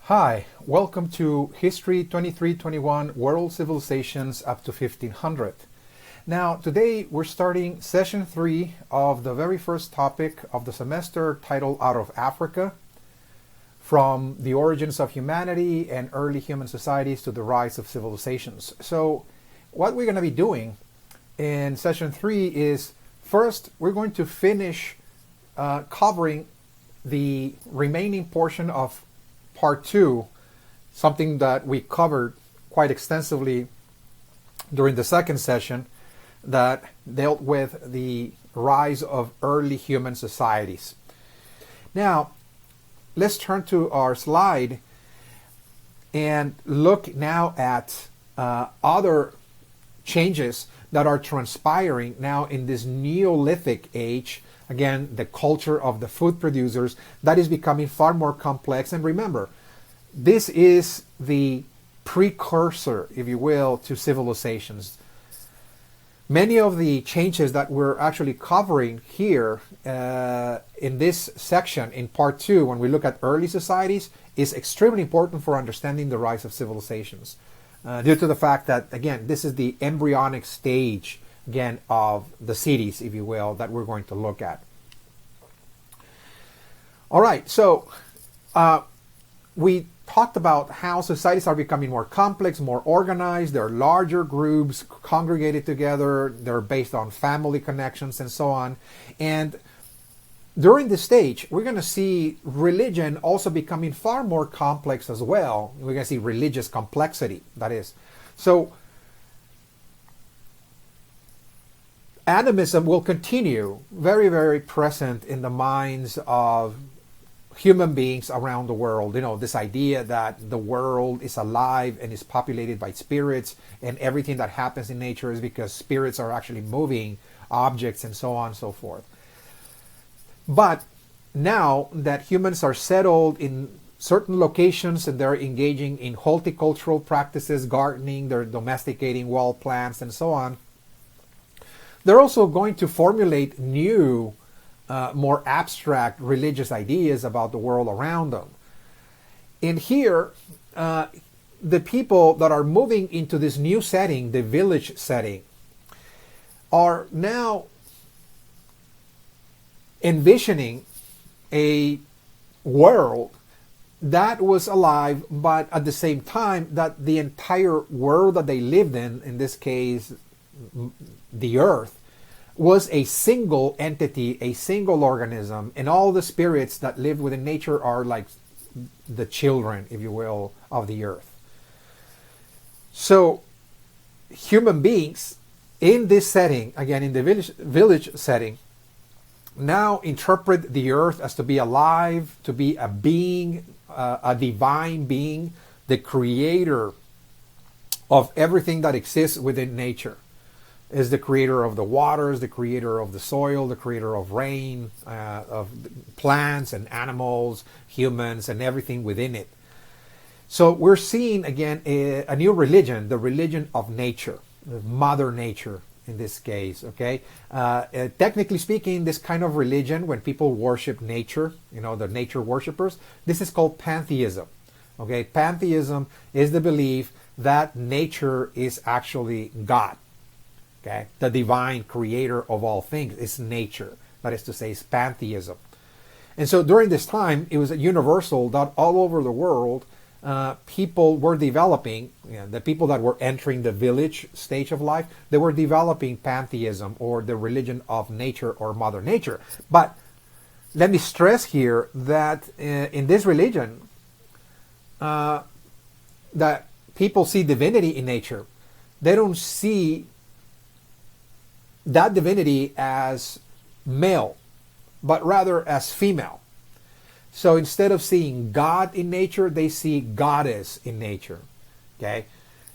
Hi, welcome to History 2321 World Civilizations up to 1500. Now, today we're starting session 3 of the very first topic of the semester titled Out of Africa, from the origins of humanity and early human societies to the rise of civilizations. So, what we're going to be doing in session 3 is first we're going to finish covering the remaining portion of part 2, something that we covered quite extensively during the second session that dealt with the rise of early human societies. Now, let's turn to our slide and look now at other changes that are transpiring now in this Neolithic age. Again, the culture of the food producers that is becoming far more complex. And remember, this is the precursor, if you will, to civilizations. Many of the changes that we're actually covering here in this section, in part 2, when we look at early societies, is extremely important for understanding the rise of civilizations. Due to the fact that, again, this is the embryonic stage, again, of the cities, if you will, that we're going to look at. All right, so we talked about how societies are becoming more complex, more organized. There are larger groups congregated together. They're based on family connections and so on. And during this stage, we're going to see religion also becoming far more complex as well. We're going to see religious complexity, that is. So animism will continue very, very present in the minds of human beings around the world. You know, this idea that the world is alive and is populated by spirits, and everything that happens in nature is because spirits are actually moving objects and so on and so forth. But now that humans are settled in certain locations and they're engaging in horticultural practices, gardening, they're domesticating wild plants and so on, they're also going to formulate new, more abstract religious ideas about the world around them. And here, the people that are moving into this new setting, the village setting, are now envisioning a world that was alive, but at the same time that the entire world that they lived in this case, the earth, was a single entity, a single organism, and all the spirits that live within nature are like the children, if you will, of the earth. So human beings in this setting, again in the village setting, now interpret the earth as to be alive, to be a being, a divine being, the creator of everything that exists within nature. Is the creator of the waters, the creator of the soil, the creator of rain, of plants and animals, humans, and everything within it. So we're seeing, again, a new religion, the religion of nature, Mother Nature in this case, okay? Technically speaking, this kind of religion, when people worship nature, you know, the nature worshippers, this is called pantheism, okay? Pantheism is the belief that nature is actually God. Okay? The divine creator of all things is nature. That is to say, it's pantheism. And so during this time, it was universal that all over the world, people were developing, the people that were entering the village stage of life, they were developing pantheism, or the religion of nature, or Mother Nature. But let me stress here that in this religion, that people see divinity in nature. They don't see that divinity as male, but rather as female. So instead of seeing God in nature, they see goddess in nature. Okay.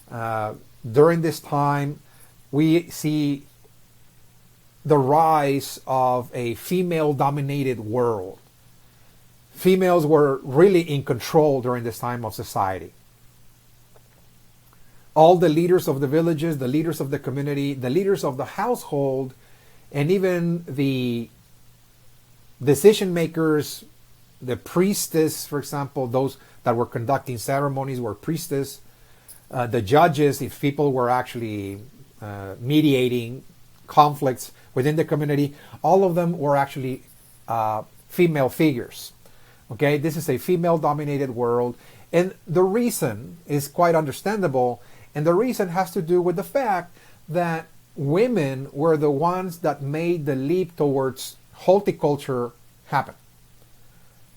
During this time, we see the rise of a female-dominated world. Females were really in control during this time of society. All the leaders of the villages, the leaders of the community, the leaders of the household, and even the decision makers the priestess, for example, those that were conducting ceremonies were priestess. The judges, if people were actually mediating conflicts within the community, all of them were actually female figures. Okay, this is a female-dominated world, and the reason is quite understandable, and the reason has to do with the fact that women were the ones that made the leap towards horticulture happen.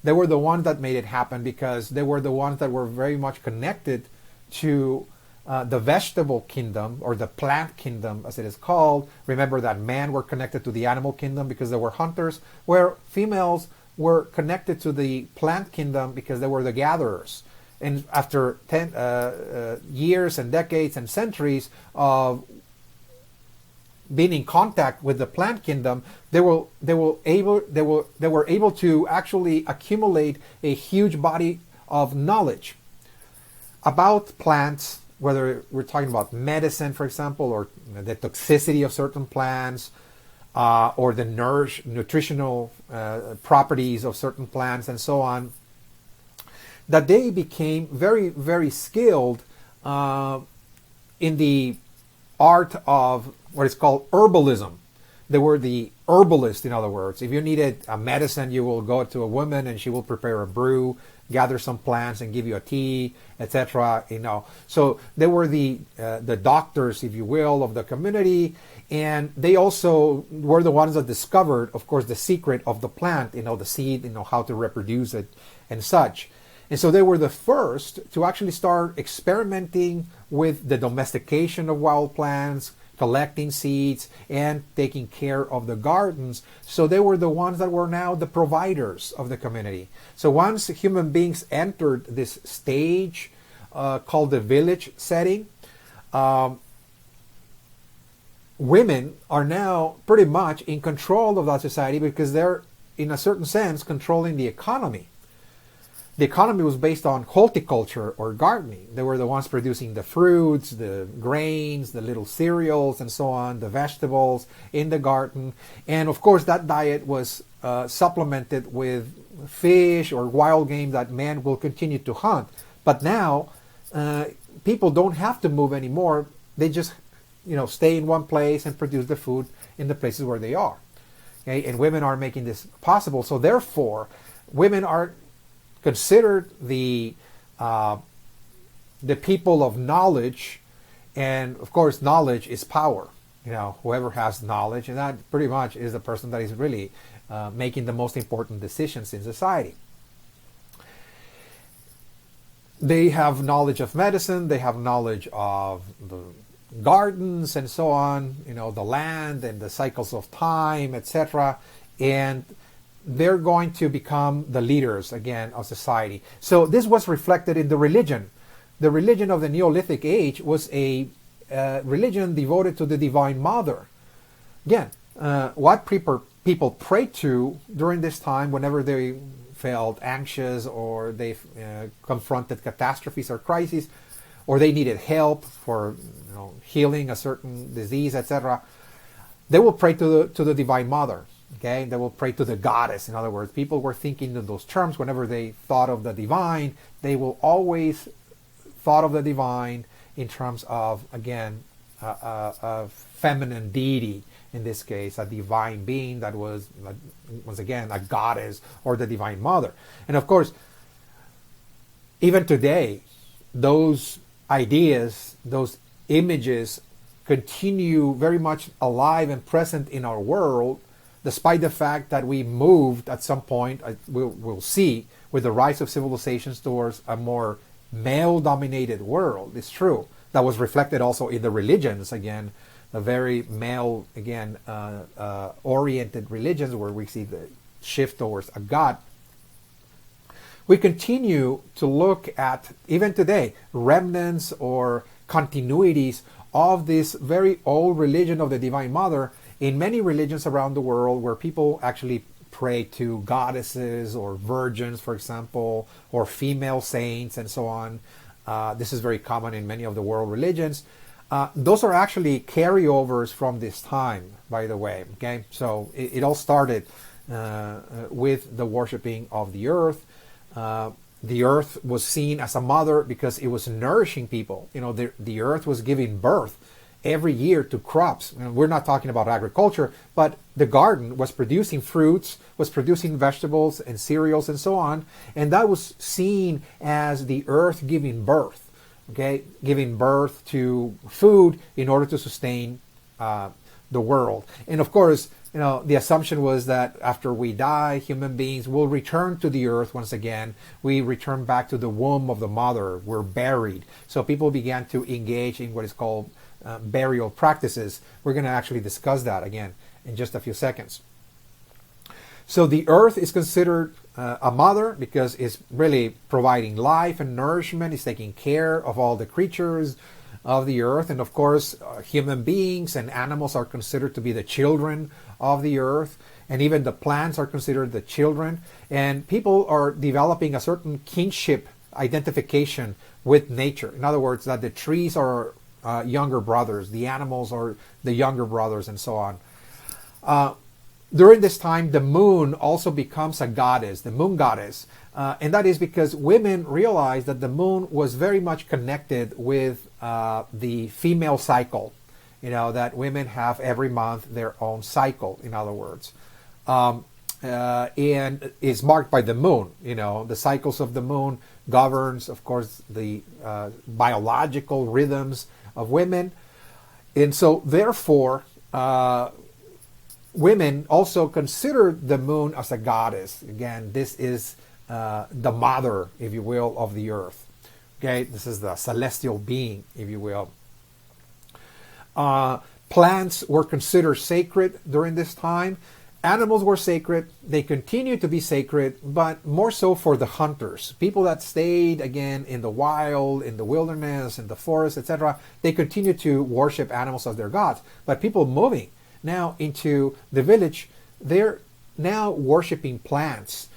They were the ones that made it happen because they were the ones that were very much connected to the vegetable kingdom, or the plant kingdom as it is called. Remember that men were connected to the animal kingdom because they were hunters, where females were connected to the plant kingdom because they were the gatherers. And after years and decades and centuries of being in contact with the plant kingdom, they were able to actually accumulate a huge body of knowledge about plants, whether we're talking about medicine, for example, or the toxicity of certain plants, or the nutritional properties of certain plants, and so on, that they became very, very skilled in the art of what is called herbalism. They were the herbalist, in other words. If you needed a medicine, you will go to a woman and she will prepare a brew, gather some plants and give you a tea, etc. So they were the doctors, if you will, of the community, and they also were the ones that discovered, of course, the secret of the plant, the seed, how to reproduce it and such. And so they were the first to actually start experimenting with the domestication of wild plants, collecting seeds, and taking care of the gardens. So they were the ones that were now the providers of the community. So once human beings entered this stage called the village setting, women are now pretty much in control of that society because they're, in a certain sense, controlling the economy. The economy was based on horticulture or gardening. They were the ones producing the fruits, the grains, the little cereals, and so on, the vegetables in the garden. And of course, that diet was supplemented with fish or wild game that man will continue to hunt. But now, people don't have to move anymore. They just, stay in one place and produce the food in the places where they are. Okay? And women are making this possible. So therefore, women are considered the people of knowledge, and of course knowledge is power. Whoever has knowledge, and that pretty much is the person that is really making the most important decisions in society. They have knowledge of medicine, they have knowledge of the gardens and so on, the land and the cycles of time, etc. And they're going to become the leaders again of society. So this was reflected in the religion. The religion of the Neolithic age was a religion devoted to the Divine Mother. Again, what people prayed to during this time whenever they felt anxious or they confronted catastrophes or crises, or they needed help for healing a certain disease, etc., they will pray to the Divine Mother. Okay, they will pray to the goddess. In other words, people were thinking in those terms whenever they thought of the divine. They will always thought of the divine in terms of, again, a feminine deity, in this case, a divine being that was, once again, a goddess or the Divine Mother. And of course, even today, those ideas, those images continue very much alive and present in our world, despite the fact that we moved at some point, we'll see, with the rise of civilizations towards a more male-dominated world. It's true. That was reflected also in the religions, again, the very male, again, oriented religions where we see the shift towards a god. We continue to look at, even today, remnants or continuities of this very old religion of the Divine Mother in many religions around the world, where people actually pray to goddesses or virgins, for example, or female saints and so on. This is very common in many of the world religions. Those are actually carryovers from this time, by the way. Okay, so it all started with the worshiping of the earth. The earth was seen as a mother because it was nourishing people. The earth was giving birth every year to crops. And we're not talking about agriculture, but the garden was producing fruits, was producing vegetables and cereals and so on. And that was seen as the earth giving birth, okay? Giving birth to food in order to sustain the world. And of course, the assumption was that after we die, human beings will return to the earth once again. We return back to the womb of the mother. We're buried. So people began to engage in what is called burial practices. We're going to actually discuss that again in just a few seconds. So the earth is considered a mother because it's really providing life and nourishment. It's taking care of all the creatures of the earth. And of course, human beings and animals are considered to be the children of the earth. And even the plants are considered the children. And people are developing a certain kinship identification with nature. In other words, that the trees are younger brothers, the animals are the younger brothers, and so on. During this time, the moon also becomes a goddess, the moon goddess. And that is because women realized that the moon was very much connected with the female cycle. That women have every month their own cycle, in other words. And is marked by the moon. The cycles of the moon governs, of course, the biological rhythms of women. And so, therefore, women also consider the moon as a goddess. Again, this is the mother, if you will, of the earth. Okay, this is the celestial being, if you will. Plants were considered sacred during this time. Animals were sacred. They continue to be sacred, but more so for the hunters. People that stayed, again, in the wild, in the wilderness, in the forest, etc., they continue to worship animals as their gods. But people moving now into the village, they're now worshiping plants,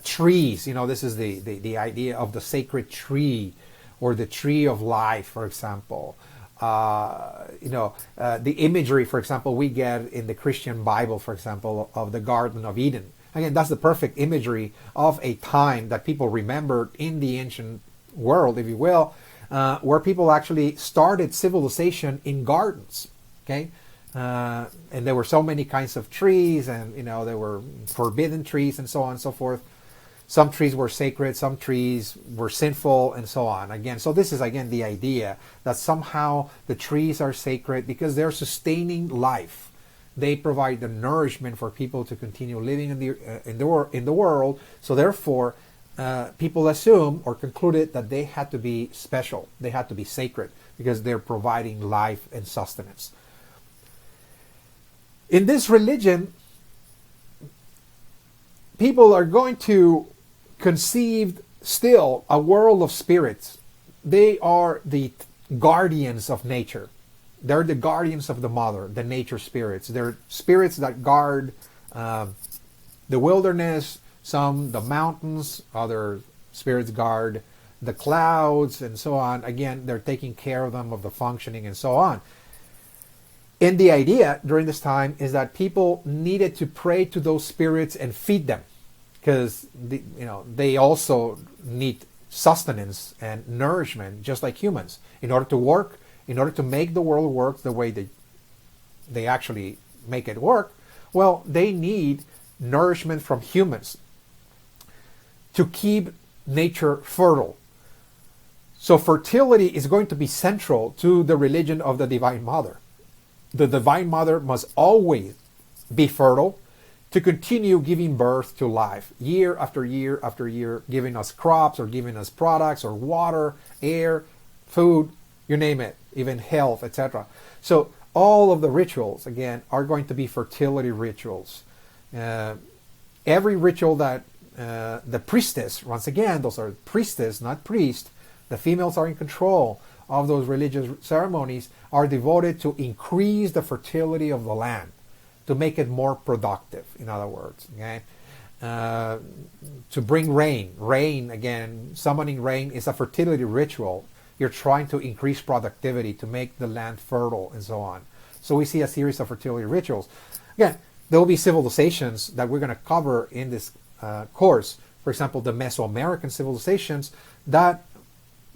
trees. This is the idea of the sacred tree, or the tree of life, for example. The imagery, for example, we get in the Christian Bible, for example, of the Garden of Eden. Again, that's the perfect imagery of a time that people remembered in the ancient world, if you will, where people actually started civilization in gardens. Okay, and there were so many kinds of trees, and there were forbidden trees and so on and so forth. Some trees were sacred, some trees were sinful, and so on. Again, so this is again the idea that somehow the trees are sacred because they're sustaining life. They provide the nourishment for people to continue living in the world. So therefore, people assume or concluded that they had to be special. They had to be sacred because they're providing life and sustenance. In this religion, people are going to conceive still a world of spirits. They are the guardians of nature. They're the guardians of the mother, the nature spirits. They're spirits that guard the wilderness, some the mountains, other spirits guard the clouds, and so on. Again, they're taking care of them, of the functioning, and so on. And the idea during this time is that people needed to pray to those spirits and feed them, because they also need sustenance and nourishment, just like humans, in order to work, in order to make the world work the way they actually make it work. Well, they need nourishment from humans to keep nature fertile. So fertility is going to be central to the religion of the Divine Mother. The Divine Mother must always be fertile to continue giving birth to life year after year after year, giving us crops or giving us products or water, air, food, you name it, even health, etc. So all of the rituals, again, are going to be fertility rituals. Every ritual that the priestess, once again, those are priestess, not priest, the females are in control of those religious ceremonies, are devoted to increase the fertility of the land, to make it more productive, in other words, okay? To bring rain. Rain, again, summoning rain is a fertility ritual. You're trying to increase productivity, to make the land fertile, and so on. So we see a series of fertility rituals. Again, There will be civilizations that we're going to cover in this course. For example, the Mesoamerican civilizations that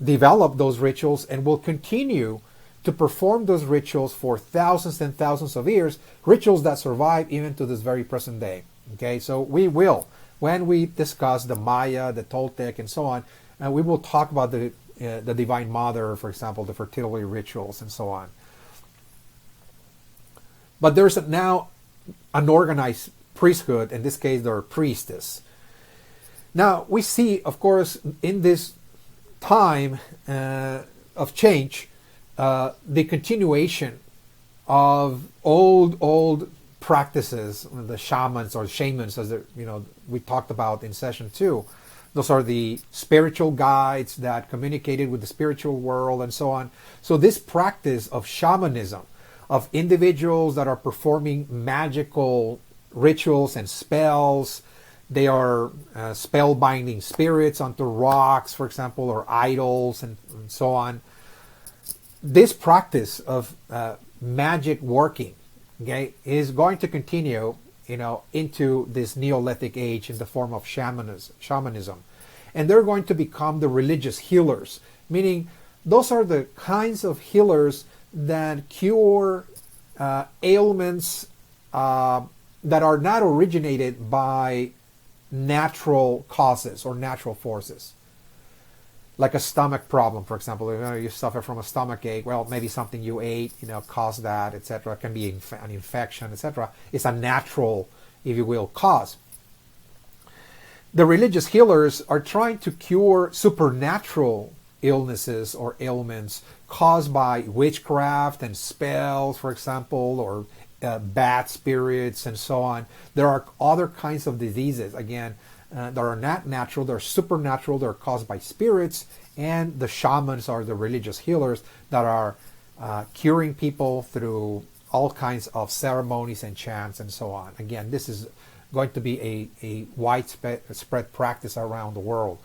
develop those rituals and will continue to perform those rituals for thousands and thousands of years, rituals that survive even to this very present day. Okay, so we will, when we discuss the Maya, the Toltec, and so on, we will talk about the Divine Mother, for example, the fertility rituals, and so on. But there's now an organized priesthood. In this case, they're priestess. Now, we see, of course, in this time of change, the continuation of old practices, the shamans or shamans, as we talked about in session 2. Those are the spiritual guides that communicated with the spiritual world and so on. So this practice of shamanism, of individuals that are performing magical rituals and spells, they are spell-binding spirits onto rocks, for example, or idols and so on. This practice of magic working, okay, is going to continue, into this Neolithic age in the form of shamanism. And they're going to become the religious healers, meaning those are the kinds of healers that cure ailments that are not originated by natural causes or natural forces. Like a stomach problem, for example. You suffer from a stomach ache. Well, maybe something you ate, caused that, etc. It can be an infection, etc. It's a natural, if you will, cause. The religious healers are trying to cure supernatural illnesses or ailments caused by witchcraft and spells, for example, or bad spirits and so on. There are other kinds of diseases, again, that are not natural, they're supernatural, they're caused by spirits, and the shamans are the religious healers that are curing people through all kinds of ceremonies and chants and so on. Again, this is going to be a widespread practice around the world.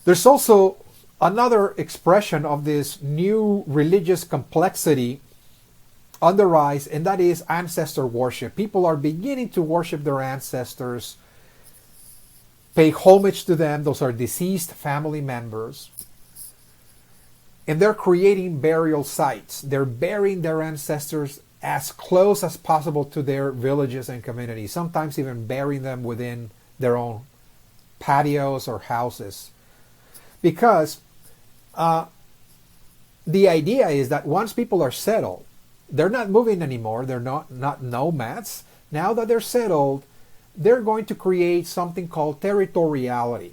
There's also another expression of this new religious complexity on the rise, and that is ancestor worship. People are beginning to worship their ancestors, pay homage to them. Those are deceased family members. And they're creating burial sites. They're burying their ancestors as close as possible to their villages and communities, sometimes even burying them within their own patios or houses. Because the idea is that once people are settled, they're not moving anymore, they're not nomads. Now that they're settled, they're going to create something called territoriality.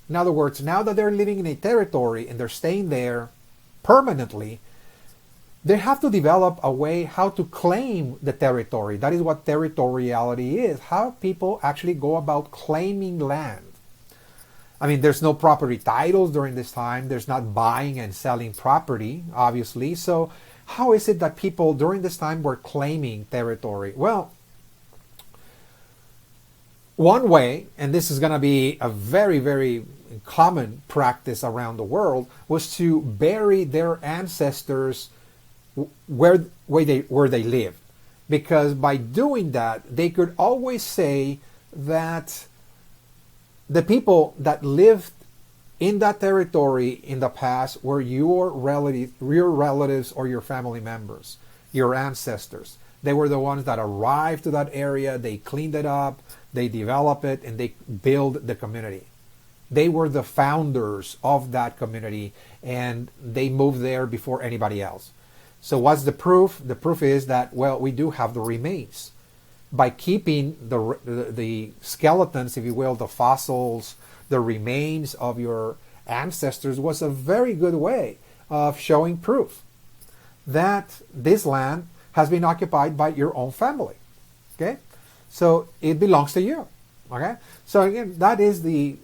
In other words, now that they're living in a territory and they're staying there permanently, they have to develop a way how to claim the territory. That is what territoriality is, how people actually go about claiming land. I mean, there's no property titles during this time. There's not buying and selling property, obviously. So how is it that people during this time were claiming territory? Well, one way, and this is going to be a very, very common practice around the world, was to bury their ancestors where they lived. Because by doing that, they could always say that the people that lived in that territory in the past were your relatives or your family members, your ancestors. They were the ones that arrived to that area, they cleaned it up, they developed it, and they built the community. They were the founders of that community, and they moved there before anybody else. So what's the proof? The proof is that, well, we do have the remains. By keeping the skeletons, if you will, the fossils, the remains of your ancestors was a very good way of showing proof that this land has been occupied by your own family. Okay? So it belongs to you. Okay? So again, that is the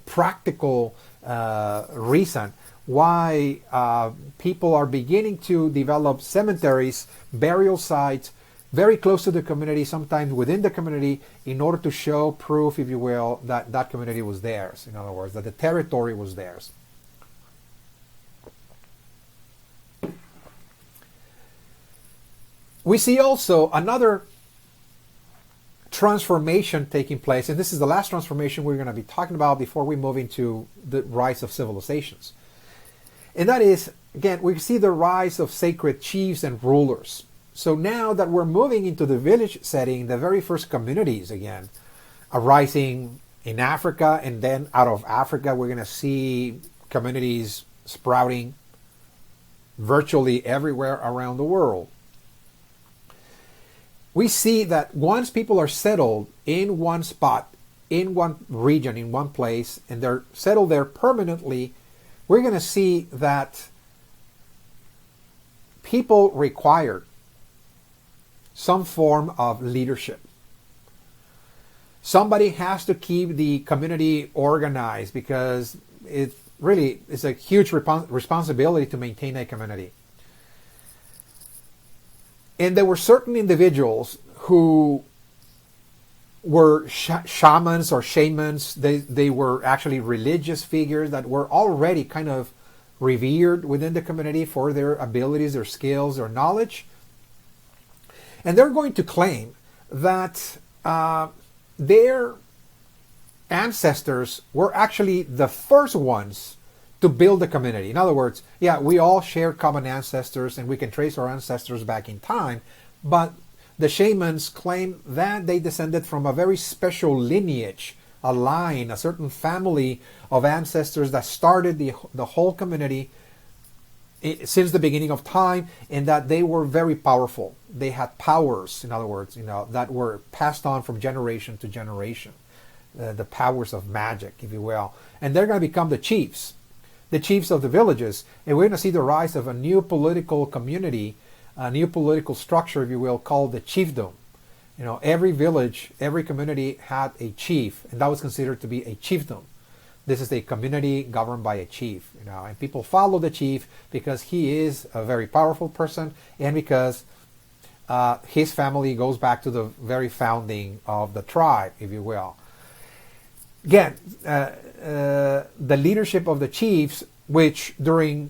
practical reason why people are beginning to develop cemeteries, burial sites, very close to the community, sometimes within the community, in order to show proof, if you will, that that community was theirs. In other words, that the territory was theirs. We see also another transformation taking place, and this is the last transformation we're going to be talking about before we move into the rise of civilizations. And that is, again, we see the rise of sacred chiefs and rulers. So now that we're moving into the village setting, the very first communities again arising in Africa, and then out of Africa we're going to see communities sprouting virtually everywhere around the world. We see that once people are settled in one spot, in one region, in one place, and they're settled there permanently, we're going to see that people require some form of leadership. Somebody has to keep the community organized because it really is a huge responsibility to maintain a community. And there were certain individuals who were shamans or shamans. They were actually religious figures that were already kind of revered within the community for their abilities, their skills, their knowledge. And they're going to claim that their ancestors were actually the first ones to build the community. In other words, yeah, we all share common ancestors and we can trace our ancestors back in time, but the shamans claim that they descended from a very special lineage, a line, a certain family of ancestors that started the whole community since the beginning of time, and that they were very powerful. They had powers, in other words, that were passed on from generation to generation, the powers of magic, if you will. And they're going to become the chiefs of the villages, and we're going to see the rise of a new political community, a new political structure, if you will, called the chiefdom. Every village, every community had a chief, and that was considered to be a chiefdom. This is a community governed by a chief, and people follow the chief because he is a very powerful person, and because his family goes back to the very founding of the tribe, if you will. Again, the leadership of the chiefs, which during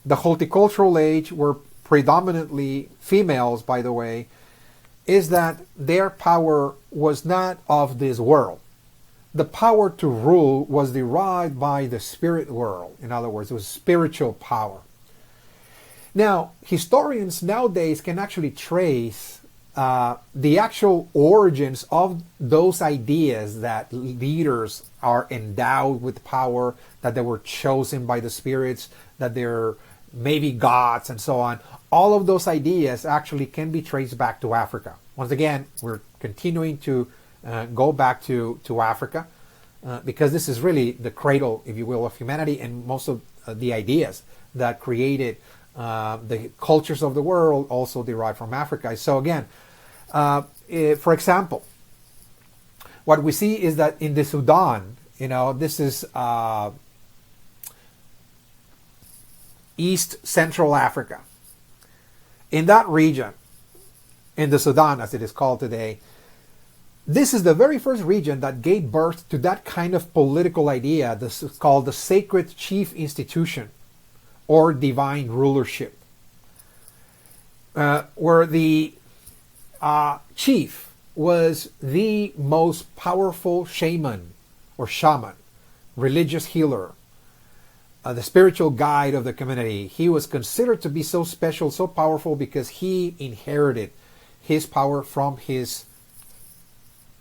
the horticultural age were predominantly females, by the way, is that their power was not of this world. The power to rule was derived by the spirit world. In other words, it was spiritual power. Now, historians nowadays can actually trace the actual origins of those ideas that leaders are endowed with power, that they were chosen by the spirits, that they're maybe gods, and so on. All of those ideas actually can be traced back to Africa. Once again, we're continuing to go back to Africa because this is really the cradle, if you will, of humanity, and most of the ideas that created the cultures of the world also derived from Africa. So again, for example, what we see is that in the Sudan, this is East Central Africa. In that region, in the Sudan as it is called today, this is the very first region that gave birth to that kind of political idea. This is called the sacred chief institution or divine rulership, where the chief was the most powerful shaman or shaman, religious healer, the spiritual guide of the community. He was considered to be so special, so powerful, because he inherited his power from his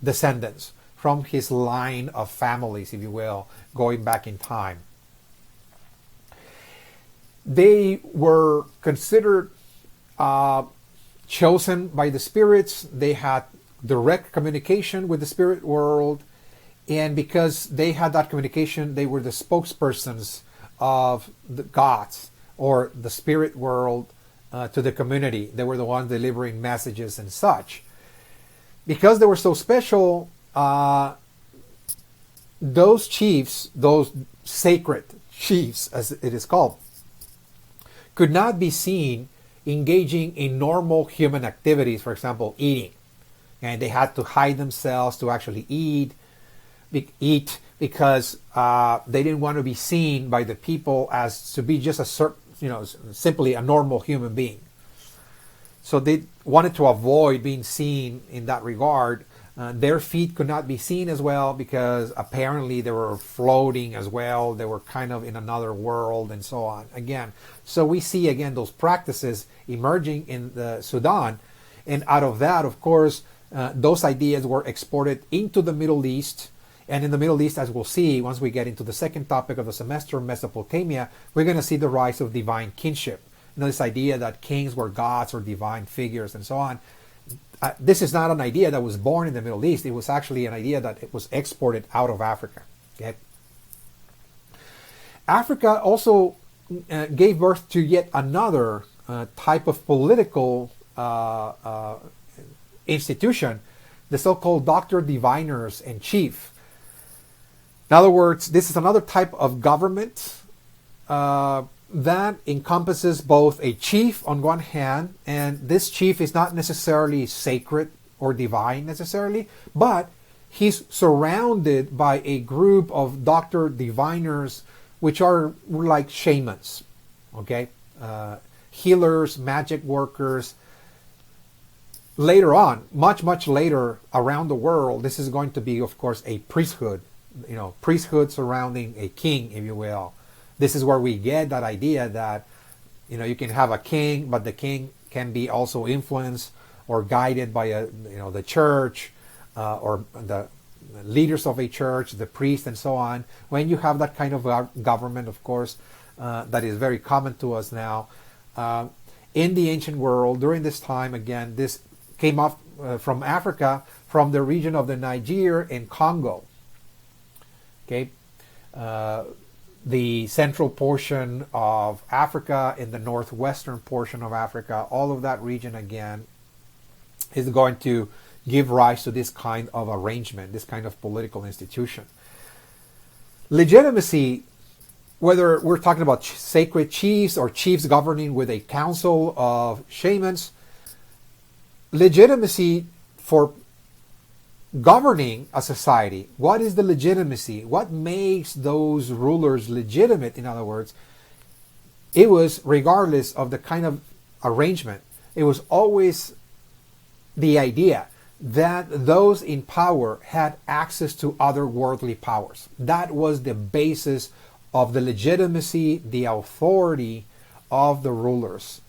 descendants, from his line of families, if you will, going back in time. They were considered chosen by the spirits. They had direct communication with the spirit world, and because they had that communication, they were the spokespersons of the gods or the spirit world to the community. They were the ones delivering messages and such. Because they were so special, those chiefs, those sacred chiefs as it is called, could not be seen engaging in normal human activities, for example, eating. And they had to hide themselves to actually eat because they didn't want to be seen by the people as to be just simply a normal human being. So they wanted to avoid being seen in that regard Their feet could not be seen as well because apparently they were floating as well. They were kind of in another world and so on. Again, so we see again those practices emerging in the Sudan. And out of that, of course, those ideas were exported into the Middle East. And in the Middle East, as we'll see, once we get into the second topic of the semester, Mesopotamia, we're going to see the rise of divine kinship. This idea that kings were gods or divine figures and so on. This is not an idea that was born in the Middle East. It was actually an idea that it was exported out of Africa. Okay? Africa also gave birth to yet another type of political institution, the so-called doctor diviners and chief. In other words, this is another type of government that encompasses both a chief on one hand, and this chief is not necessarily sacred or divine necessarily, but he's surrounded by a group of doctor diviners, which are like shamans, okay? Healers, magic workers. Later on, much later around the world, this is going to be, of course, a priesthood, priesthood surrounding a king, if you will. This is where we get that idea that, you can have a king, but the king can be also influenced or guided by the church or the leaders of a church, the priest, and so on. When you have that kind of government, of course, that is very common to us now. In the ancient world, during this time, again, this came up from Africa, from the region of the Niger and Congo. Okay. The central portion of Africa, in the northwestern portion of Africa, all of that region again is going to give rise to this kind of arrangement, this kind of political institution. Legitimacy, whether we're talking about sacred chiefs or chiefs governing with a council of shamans, legitimacy for governing a society. What is the legitimacy? What makes those rulers legitimate, in other words? It was regardless of the kind of arrangement. It was always the idea that those in power had access to other worldly powers. That was the basis of the legitimacy, the authority of the rulers.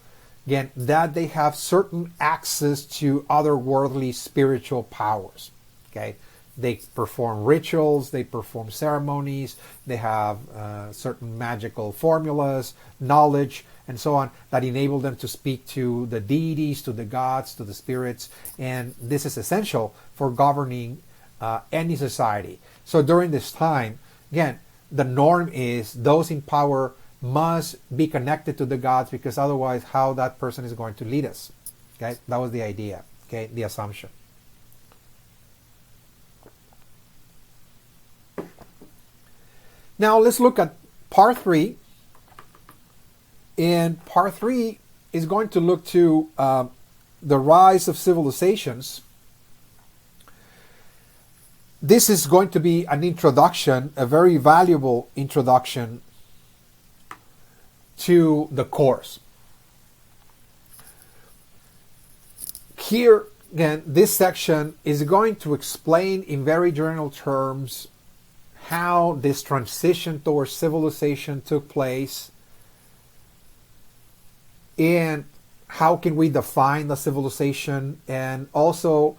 Again, that they have certain access to other worldly spiritual powers. Okay, they perform rituals, they perform ceremonies, they have certain magical formulas, knowledge, and so on that enable them to speak to the deities, to the gods, to the spirits, and this is essential for governing any society. So during this time, again, the norm is those in power must be connected to the gods, because otherwise how that person is going to lead us. Okay, that was the idea, okay, the assumption. Now let's look at part 3. And part 3 is going to look to the rise of civilizations. This is going to be an introduction, a very valuable introduction to the course. Here, again, this section is going to explain in very general terms how this transition towards civilization took place, and how can we define the civilization, and also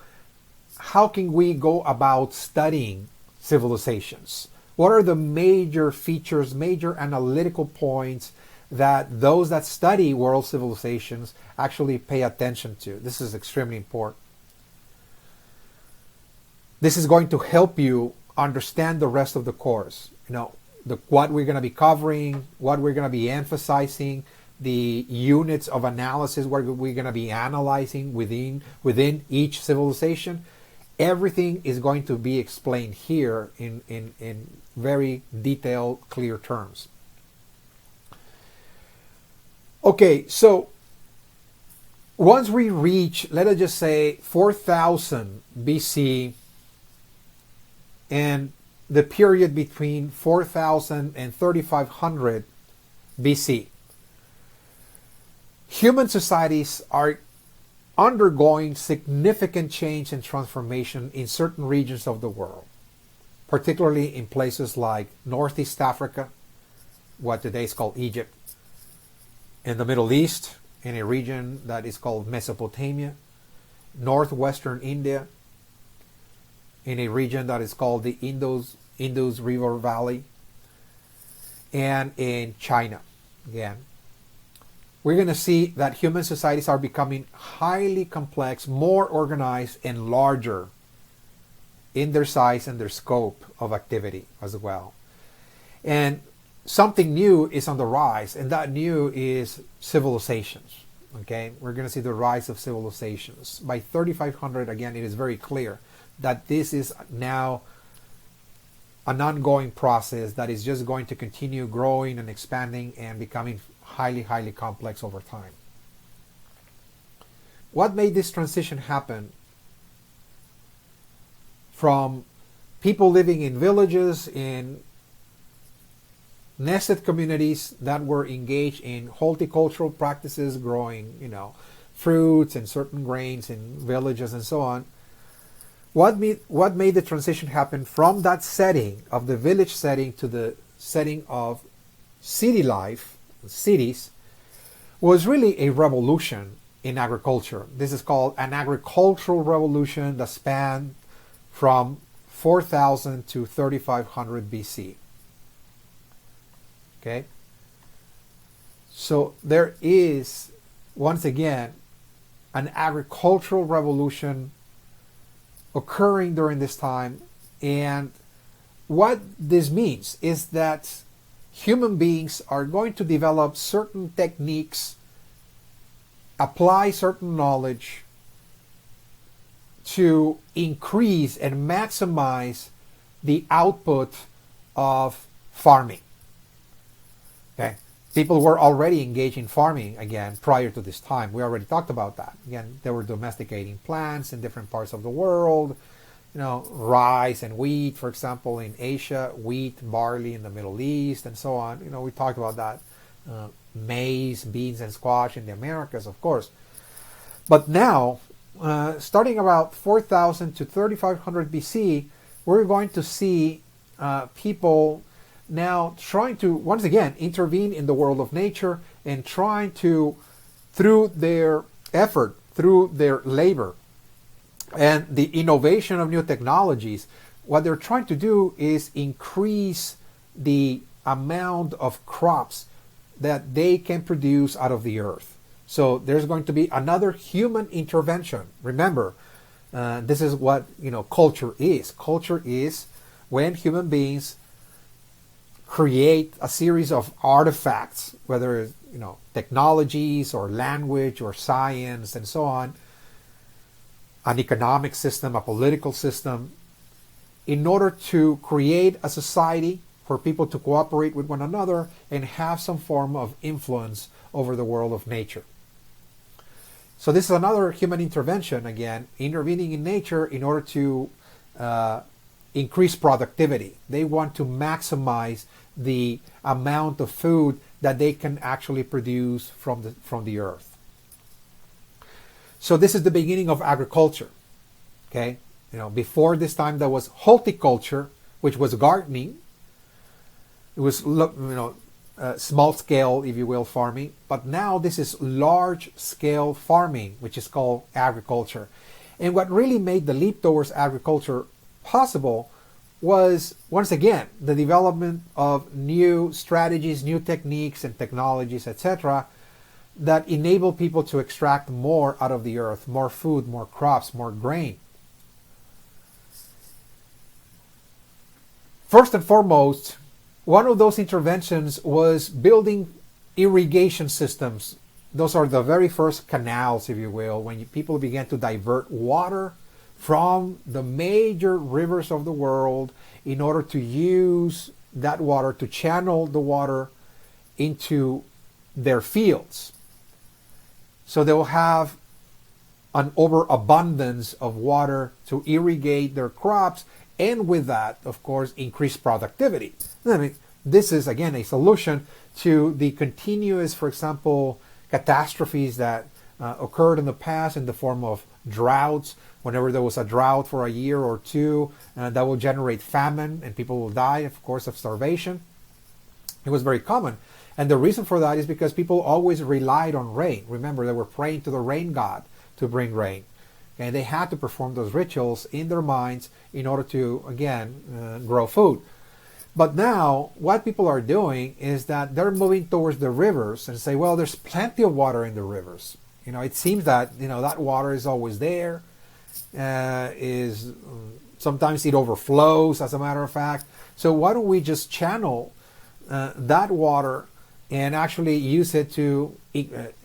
how can we go about studying civilizations. What are the major features, major analytical points that those that study world civilizations actually pay attention to? This is extremely important. This is going to help you understand the rest of the course. What we're going to be covering, what we're going to be emphasizing, the units of analysis where we're going to be analyzing within each civilization. Everything is going to be explained here in very detailed, clear terms. Okay, so once we reach, let us just say 4000 BC, and the period between 4000 and 3500 BC, human societies are undergoing significant change and transformation in certain regions of the world, particularly in places like Northeast Africa, what today is called Egypt, in the Middle East, in a region that is called Mesopotamia, northwestern India, in a region that is called the Indus River Valley, and in China. Again, we're going to see that human societies are becoming highly complex, more organized, and larger in their size and their scope of activity as well. And something new is on the rise, and that new is civilizations. Okay, we're going to see the rise of civilizations. By 3500, again, it is very clear that this is now an ongoing process that is just going to continue growing and expanding and becoming highly, highly complex over time. What made this transition happen from people living in villages, in nested communities that were engaged in horticultural practices, growing, fruits and certain grains in villages and so on? What made the transition happen from that setting of the village setting to the setting of city life, cities, was really a revolution in agriculture. This is called an agricultural revolution that spanned from 4000 to 3500 BC. Okay? So there is, once again, an agricultural revolution occurring during this time. And what this means is that human beings are going to develop certain techniques, apply certain knowledge to increase and maximize the output of farming. Okay. People were already engaged in farming again prior to this time. We already talked about that. Again, they were domesticating plants in different parts of the world. Rice and wheat, for example, in Asia, wheat, barley in the Middle East, and so on. We talked about that. Maize, beans, and squash in the Americas, of course. But now, starting about 4000 to 3500 BC, we're going to see people now trying to, once again, intervene in the world of nature and trying to, through their effort, through their labor, and the innovation of new technologies, what they're trying to do is increase the amount of crops that they can produce out of the earth. So there's going to be another human intervention. Remember, this is what culture is. Culture is when human beings create a series of artifacts, whether it's technologies or language or science and so on, an economic system, a political system, in order to create a society for people to cooperate with one another and have some form of influence over the world of nature. So this is another human intervention, again, intervening in nature in order to increase productivity. They want to maximize the amount of food that they can actually produce from the earth. So this is the beginning of agriculture. Okay, before this time there was horticulture, which was gardening. It was small scale, if you will, farming. But now this is large scale farming, which is called agriculture. And what really made the leap towards agriculture possible was, once again, the development of new strategies, new techniques and technologies, etc., that enable people to extract more out of the earth, more food, more crops, more grain. First and foremost, one of those interventions was building irrigation systems. Those are the very first canals, if you will, when people began to divert water from the major rivers of the world in order to use that water, to channel the water into their fields. So they will have an overabundance of water to irrigate their crops, and with that, of course, increase productivity. This is, again, a solution to the continuous, for example, catastrophes that occurred in the past in the form of droughts. Whenever there was a drought for a year or two, that will generate famine and people will die, of course, of starvation. It was very common. And the reason for that is because people always relied on rain. Remember, they were praying to the rain god to bring rain. And they had to perform those rituals in their minds in order to, again, grow food. But now, what people are doing is that they're moving towards the rivers and say, well, there's plenty of water in the rivers. It seems that, that water is always there. Sometimes it overflows, as a matter of fact. So why don't we just channel that water and actually use it to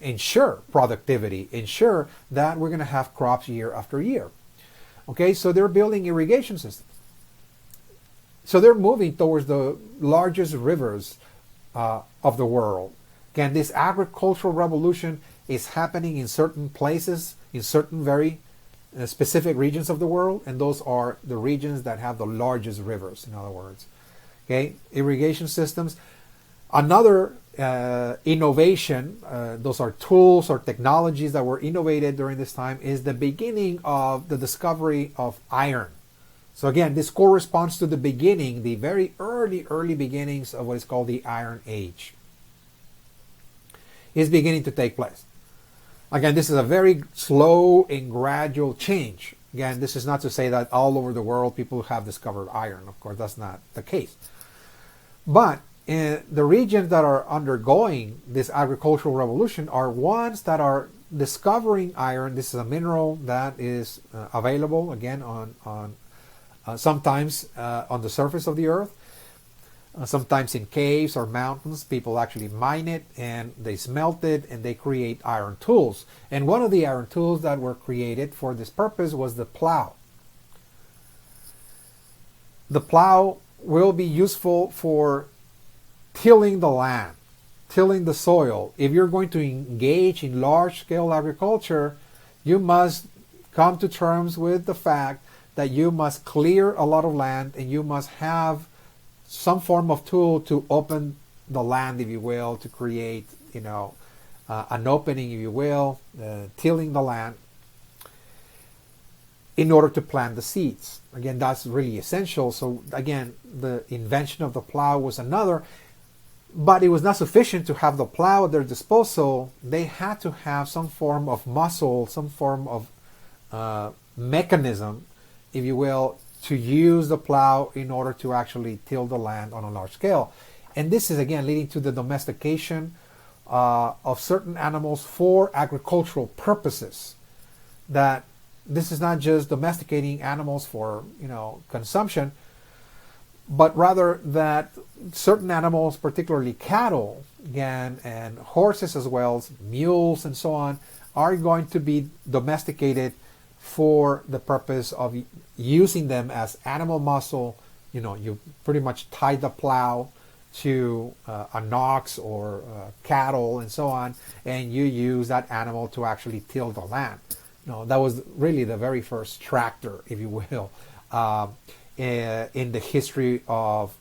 ensure productivity, ensure that we're going to have crops year after year. Okay, so they're building irrigation systems. So they're moving towards the largest rivers of the world. Again, this agricultural revolution is happening in certain places, in certain very specific regions of the world, and those are the regions that have the largest rivers, in other words. Okay, irrigation systems. Another innovation, those are tools or technologies that were innovated during this time, is the beginning of the discovery of iron. So again, this corresponds to the beginning, the very early beginnings of what is called the Iron Age. Is beginning to take place. Again, this is a very slow and gradual change. Again, this is not to say that all over the world people have discovered iron. Of course, that's not the case. But the regions that are undergoing this agricultural revolution are ones that are discovering iron. This is a mineral that is available, again, on sometimes on the surface of the earth. Sometimes in caves or mountains, people actually mine it and they smelt it and they create iron tools. And one of the iron tools that were created for this purpose was the plow. The plow will be useful for tilling the land, tilling the soil. If you're going to engage in large-scale agriculture, you must come to terms with the fact that you must clear a lot of land and you must have some form of tool to open the land, if you will, to create, an opening, if you will, tilling the land in order to plant the seeds. Again, that's really essential. So again, the invention of the plow was another, but it was not sufficient to have the plow at their disposal. They had to have some form of muscle, some form of mechanism, if you will, to use the plow in order to actually till the land on a large scale. And this is again leading to the domestication of certain animals for agricultural purposes. That this is not just domesticating animals for consumption, but rather that certain animals, particularly cattle, again, and horses as well as mules and so on, are going to be domesticated for the purpose of using them as animal muscle. You pretty much tie the plow to an ox or cattle and so on, and you use that animal to actually till the land. That was really the very first tractor, if you will, in the history of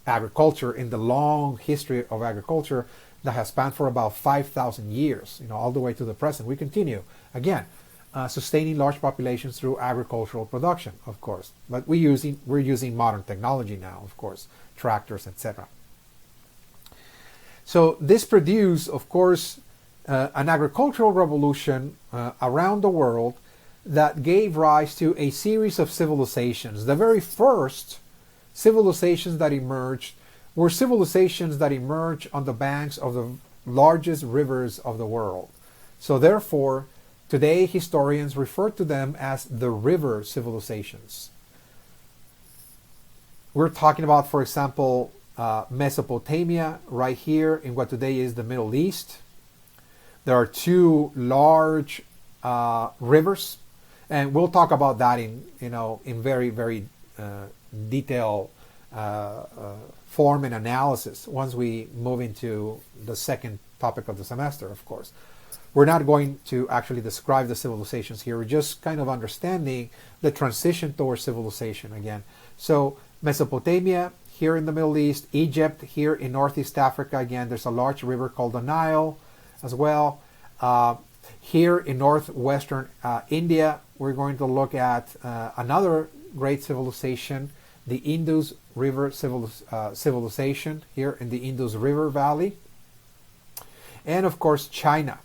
agriculture, in the long history of agriculture that has spanned for about 5,000 years, all the way to the present. We continue, again, sustaining large populations through agricultural production, of course. But we're using modern technology now, of course, tractors, etc. So this produced, of course, an agricultural revolution around the world that gave rise to a series of civilizations. The very first civilizations that emerged were civilizations that emerged on the banks of the largest rivers of the world. So therefore, today, historians refer to them as the river civilizations. We're talking about, for example, Mesopotamia, right here in what today is the Middle East. There are two large rivers, and we'll talk about that in very, very detailed form and analysis once we move into the second topic of the semester, of course. We're not going to actually describe the civilizations here. We're just kind of understanding the transition towards civilization again. So Mesopotamia here in the Middle East, Egypt here in Northeast Africa. Again, there's a large river called the Nile as well. Here in northwestern India, we're going to look at another great civilization, the Indus River civilization here in the Indus River Valley. And of course, China.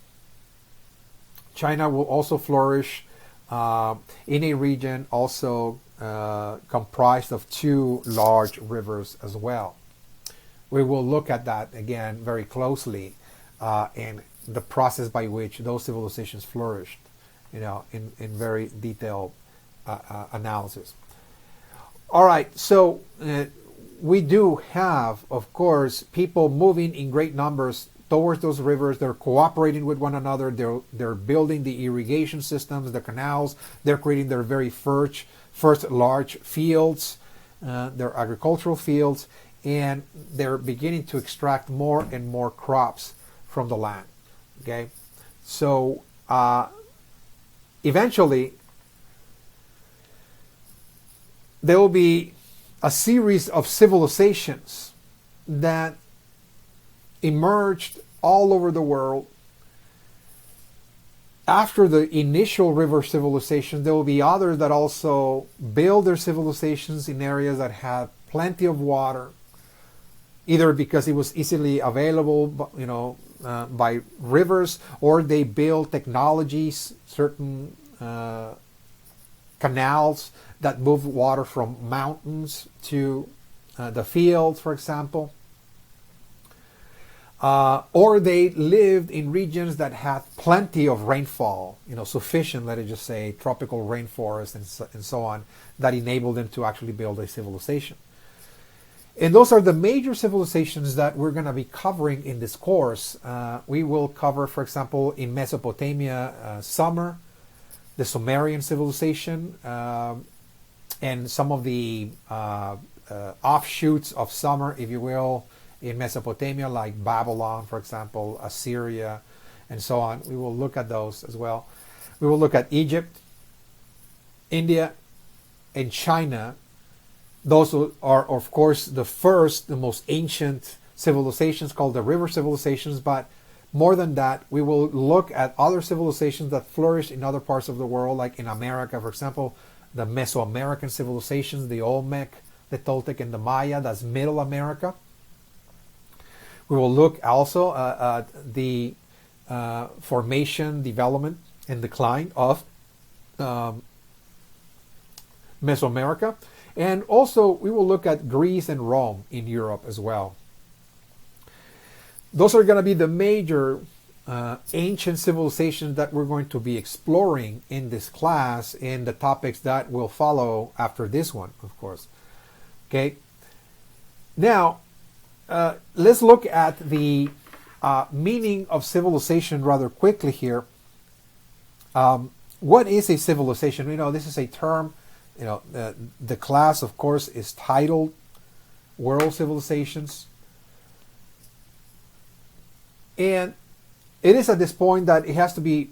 China will also flourish in a region also comprised of two large rivers as well. We will look at that again very closely in the process by which those civilizations flourished, in very detailed analysis. All right, so we do have, of course, people moving in great numbers towards those rivers. They're cooperating with one another. They're building the irrigation systems, the canals. They're creating their very first large fields, their agricultural fields, and they're beginning to extract more and more crops from the land. Okay, so eventually there will be a series of civilizations that emerged all over the world. After the initial river civilizations, there will be others that also build their civilizations in areas that had plenty of water, either because it was easily available, by rivers, or they build technologies, certain canals that move water from mountains to the fields, for example. Or they lived in regions that had plenty of rainfall, sufficient, let us just say, tropical rainforest and so on, that enabled them to actually build a civilization. And those are the major civilizations that we're going to be covering in this course. We will cover, for example, in Mesopotamia, Sumer, the Sumerian civilization, and some of the offshoots of Sumer, if you will, in Mesopotamia, like Babylon, for example, Assyria, and so on. We will look at those as well. We will look at Egypt, India, and China. Those are, of course, the most ancient civilizations, called the river civilizations. But more than that, we will look at other civilizations that flourished in other parts of the world, like in America, for example, the Mesoamerican civilizations, the Olmec, the Toltec, and the Maya. That's Middle America. We will look also at the formation, development, and decline of Mesoamerica. And also, we will look at Greece and Rome in Europe as well. Those are going to be the major ancient civilizations that we're going to be exploring in this class, in the topics that will follow after this one, of course. Okay. Now, let's look at the meaning of civilization rather quickly here. What is a civilization? This is a term. The class, of course, is titled World Civilizations. And it is at this point that it has to be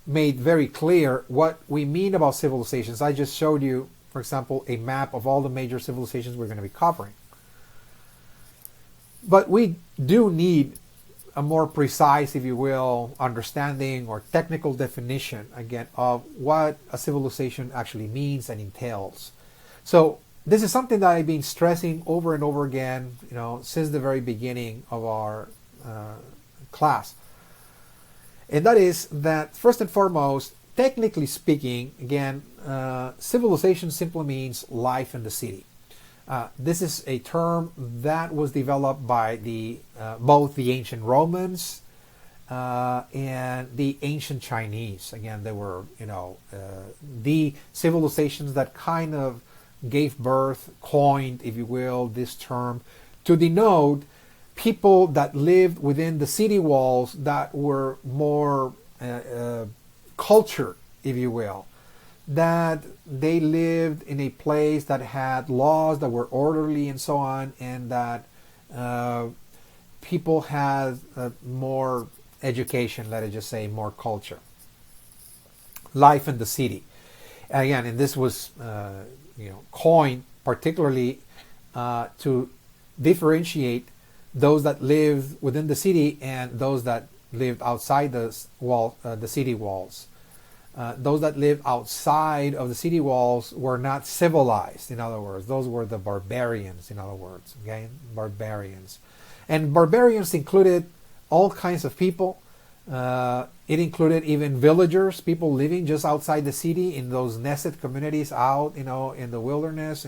made very clear what we mean about civilizations. I just showed you, for example, a map of all the major civilizations we're going to be covering. But we do need a more precise, if you will, understanding or technical definition, again, of what a civilization actually means and entails. So this is something that I've been stressing over and over again, since the very beginning of our class. And that is that, first and foremost, technically speaking, again, civilization simply means life in the city. This is a term that was developed by both the ancient Romans and the ancient Chinese. Again, they were, the civilizations that kind of gave birth, coined, if you will, this term to denote people that lived within the city walls that were more cultured, if you will. That they lived in a place that had laws that were orderly and so on, and that people had more education, let us just say, more culture. Life in the city. Again, and this was coined particularly to differentiate those that lived within the city and those that lived outside the city walls. Those that lived outside of the city walls were not civilized. In other words, those were the barbarians. In other words, okay, barbarians, and barbarians included all kinds of people. It included even villagers, people living just outside the city in those nested communities out, in the wilderness,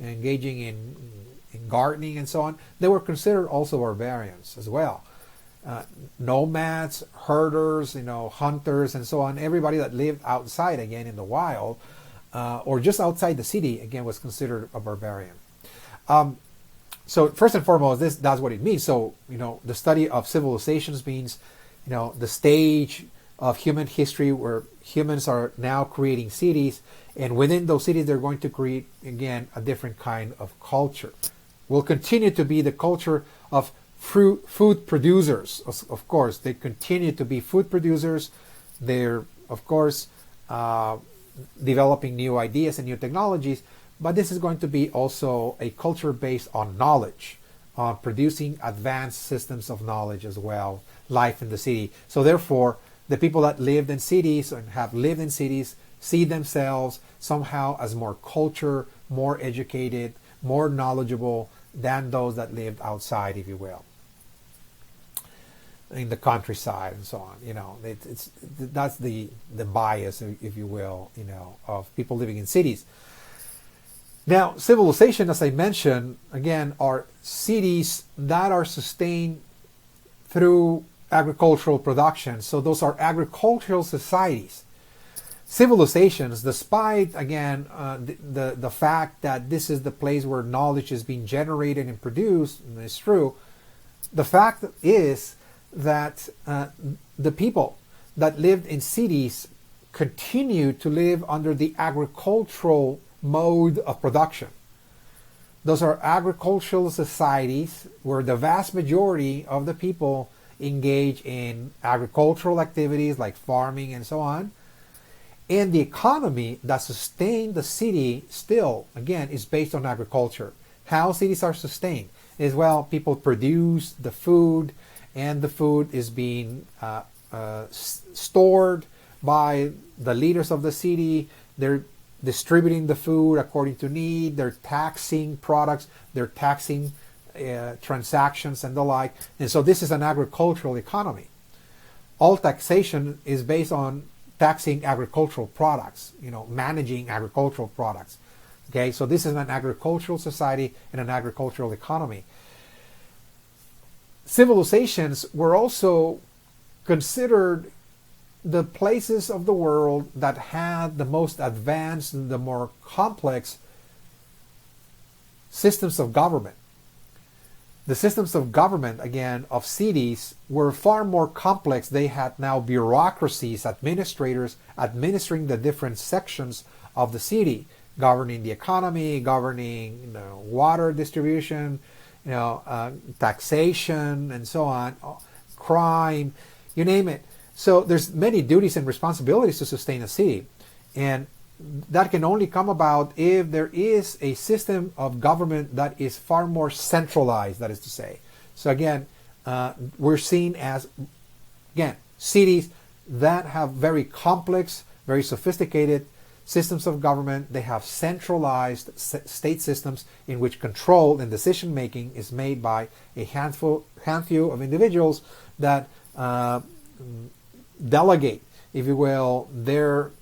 engaging in gardening and so on. They were considered also barbarians as well. Nomads, herders, hunters and so on. Everybody that lived outside, again, in the wild, or just outside the city, again, was considered a barbarian. So first and foremost, that's what it means. So, the study of civilizations means, the stage of human history where humans are now creating cities, and within those cities they're going to create, again, a different kind of culture. Will continue to be the culture of food producers. Of course, they continue to be food producers. They're, of course, developing new ideas and new technologies, but this is going to be also a culture based on knowledge, on producing advanced systems of knowledge as well, life in the city. So therefore, the people that lived in cities and have lived in cities see themselves somehow as more cultured, more educated, more knowledgeable than those that lived outside, if you will, in the countryside and so on. That's the bias, if you will, of people living in cities. Now, civilization, as I mentioned, again, are cities that are sustained through agricultural production. So those are agricultural societies. Civilizations, despite, again, the fact that this is the place where knowledge is being generated and produced, and it's true, the fact is that the people that lived in cities continue to live under the agricultural mode of production. Those are agricultural societies where the vast majority of the people engage in agricultural activities like farming and so on. And the economy that sustained the city still, again, is based on agriculture. How cities are sustained is, well, people produce the food, and the food is being stored by the leaders of the city. They're distributing the food according to need. They're taxing products. They're taxing transactions and the like. And so this is an agricultural economy. All taxation is based on taxing agricultural products, managing agricultural products. Okay, so this is an agricultural society and an agricultural economy. Civilizations were also considered the places of the world that had the most advanced and the more complex systems of government. The systems of government, again, of cities were far more complex. They had now bureaucracies, administrators administering the different sections of the city, governing the economy, governing water distribution, taxation, and so on, crime, you name it. So there's many duties and responsibilities to sustain a city, and that can only come about if there is a system of government that is far more centralized, that is to say. So again, we're seen as, again, cities that have very complex, very sophisticated systems of government. They have centralized state systems in which control and decision making is made by a handful of individuals that delegate, if you will, their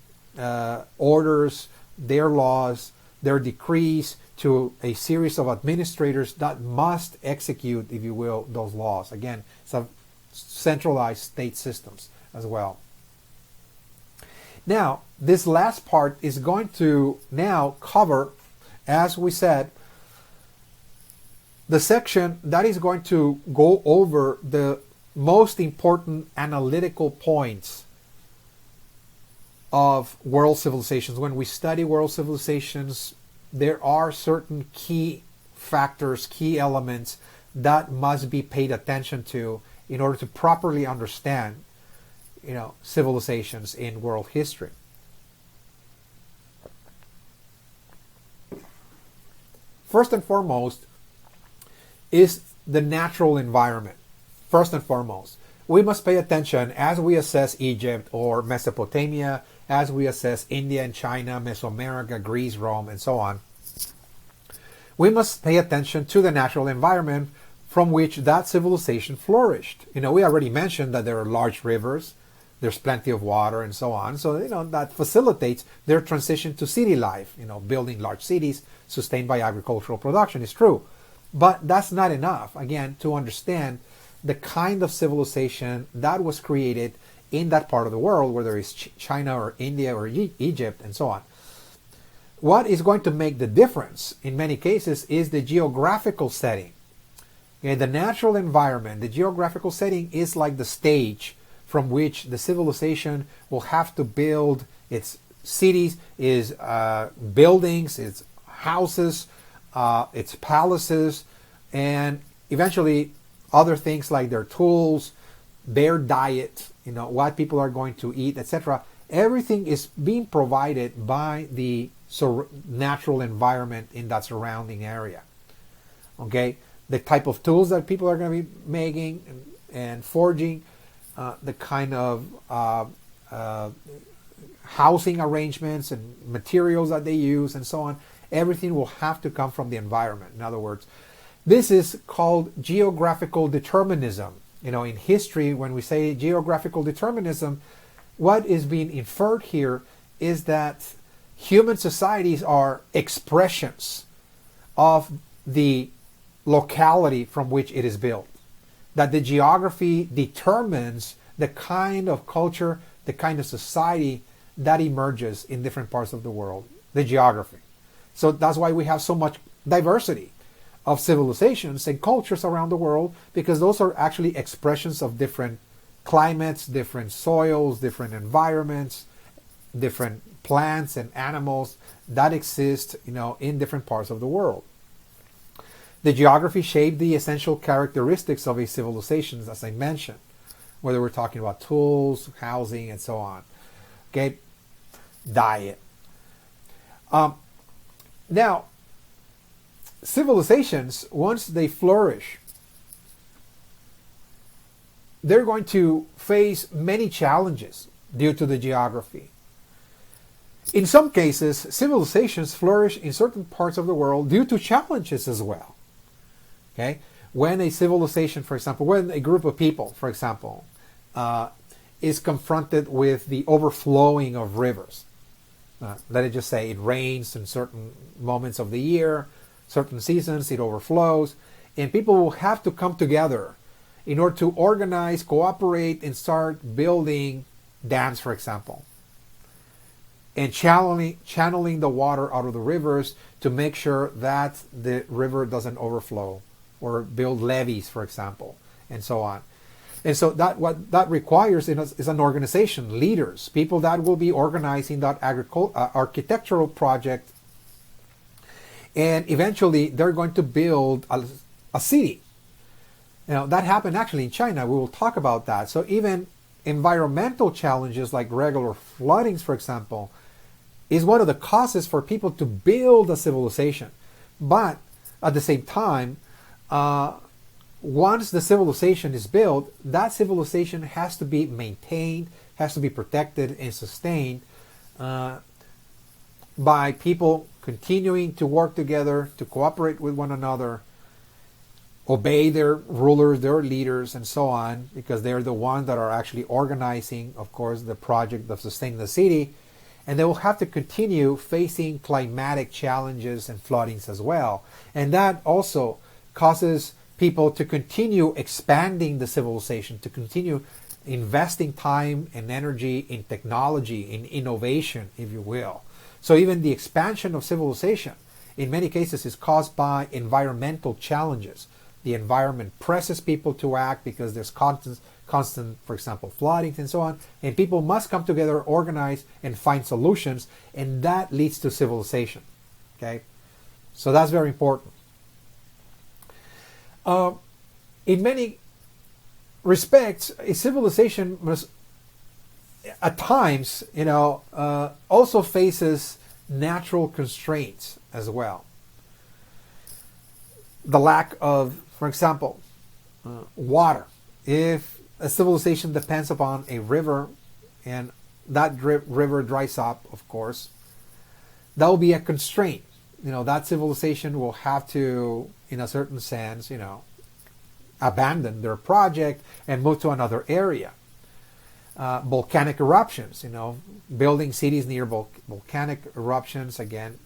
orders, their laws, their decrees to a series of administrators that must execute, if you will, those laws. Again, some centralized state systems as well. Now, this last part is going to now cover, as we said, the section that is going to go over the most important analytical points of world civilizations. When we study world civilizations, there are certain key factors, key elements that must be paid attention to in order to properly understand, civilizations in world history. First and foremost is the natural environment. First and foremost, we must pay attention as we assess Egypt or Mesopotamia, as we assess India and China, Mesoamerica, Greece, Rome, and so on. We must pay attention to the natural environment from which that civilization flourished. We already mentioned that there are large rivers, there's plenty of water, and so on. So, that facilitates their transition to city life, building large cities sustained by agricultural production is true. But that's not enough, again, to understand the kind of civilization that was created in that part of the world, whether it's China or India or Egypt and so on. What is going to make the difference in many cases is the geographical setting. The natural environment, the geographical setting is like the stage from which the civilization will have to build its cities, its buildings, its houses, its palaces, and eventually other things like their tools, their diet, what people are going to eat, etc. Everything is being provided by the natural environment in that surrounding area. Okay, the type of tools that people are going to be making and forging, the kind of housing arrangements and materials that they use and so on, everything will have to come from the environment. In other words, this is called geographical determinism. In history, when we say geographical determinism, what is being inferred here is that human societies are expressions of the locality from which it is built. That the geography determines the kind of culture, the kind of society that emerges in different parts of the world. The geography. So that's why we have so much diversity of civilizations and cultures around the world, because those are actually expressions of different climates, different soils, different environments, different plants and animals that exist, in different parts of the world. The geography shaped the essential characteristics of a civilization, as I mentioned, whether we're talking about tools, housing, and so on. Okay, diet. Now, civilizations, once they flourish, they're going to face many challenges due to the geography. In some cases, civilizations flourish in certain parts of the world due to challenges as well. Okay? When a civilization, for example, when a group of people, for example, is confronted with the overflowing of rivers, let it just say it rains in certain moments of the year, certain seasons, it overflows, and people will have to come together in order to organize, cooperate, and start building dams, for example, and channeling the water out of the rivers to make sure that the river doesn't overflow, or build levees, for example, and so on. And so what that requires is an organization, leaders, people that will be organizing that architectural project, and eventually they're going to build a city. That happened actually in China. We will talk about that. So even environmental challenges like regular floodings, for example, is one of the causes for people to build a civilization. But at the same time, once the civilization is built, that civilization has to be maintained, has to be protected and sustained by people continuing to work together, to cooperate with one another, obey their rulers, their leaders, and so on, because they're the ones that are actually organizing, of course, the project of sustaining the city. And they will have to continue facing climatic challenges and floodings as well. And that also causes people to continue expanding the civilization, to continue investing time and energy in technology, in innovation, if you will. So even the expansion of civilization, in many cases, is caused by environmental challenges. The environment presses people to act because there's constant, for example, flooding and so on. And people must come together, organize, and find solutions. And that leads to civilization. Okay? So that's very important. In many respects, a civilization must, at times, also faces natural constraints as well. The lack of, for example, water. If a civilization depends upon a river, and that river dries up, of course, that will be a constraint. That civilization will have to, in a certain sense, abandon their project and move to another area. Volcanic eruptions, building cities near volcanic eruptions, again,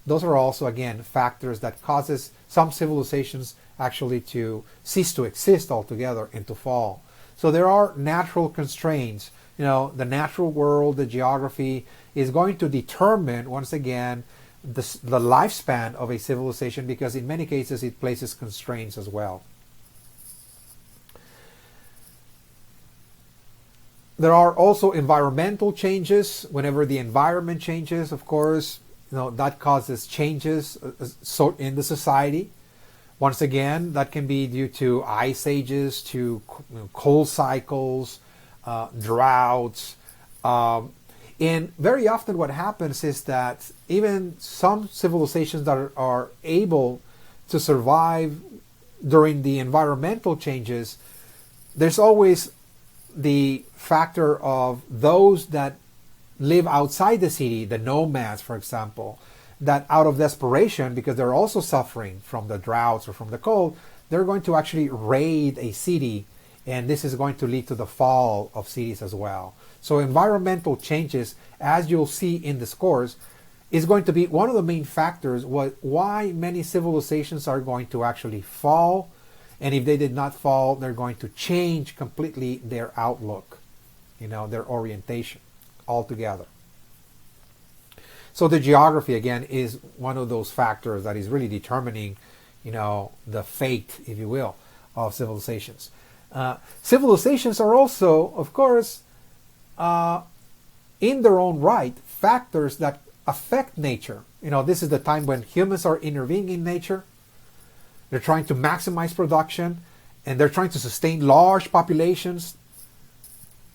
those are also, again, factors that causes some civilizations actually to cease to exist altogether and to fall. So there are natural constraints. The natural world, the geography is going to determine, once again, the lifespan of a civilization, because in many cases it places constraints as well. There are also environmental changes. Whenever the environment changes, of course, that causes changes in the society. Once again, that can be due to ice ages, to cold cycles, droughts. And very often what happens is that even some civilizations that are able to survive during the environmental changes, there's always the factor of those that live outside the city, the nomads, for example, that out of desperation, because they're also suffering from the droughts or from the cold, they're going to actually raid a city, and this is going to lead to the fall of cities as well. So environmental changes, as you'll see in this course, is going to be one of the main factors why many civilizations are going to actually fall. And if they did not fall, they're going to change completely their outlook, their orientation altogether. So the geography, again, is one of those factors that is really determining, the fate, if you will, of civilizations. Civilizations are also, of course, in their own right, factors that affect nature. This is the time when humans are intervening in nature. They're trying to maximize production, and they're trying to sustain large populations.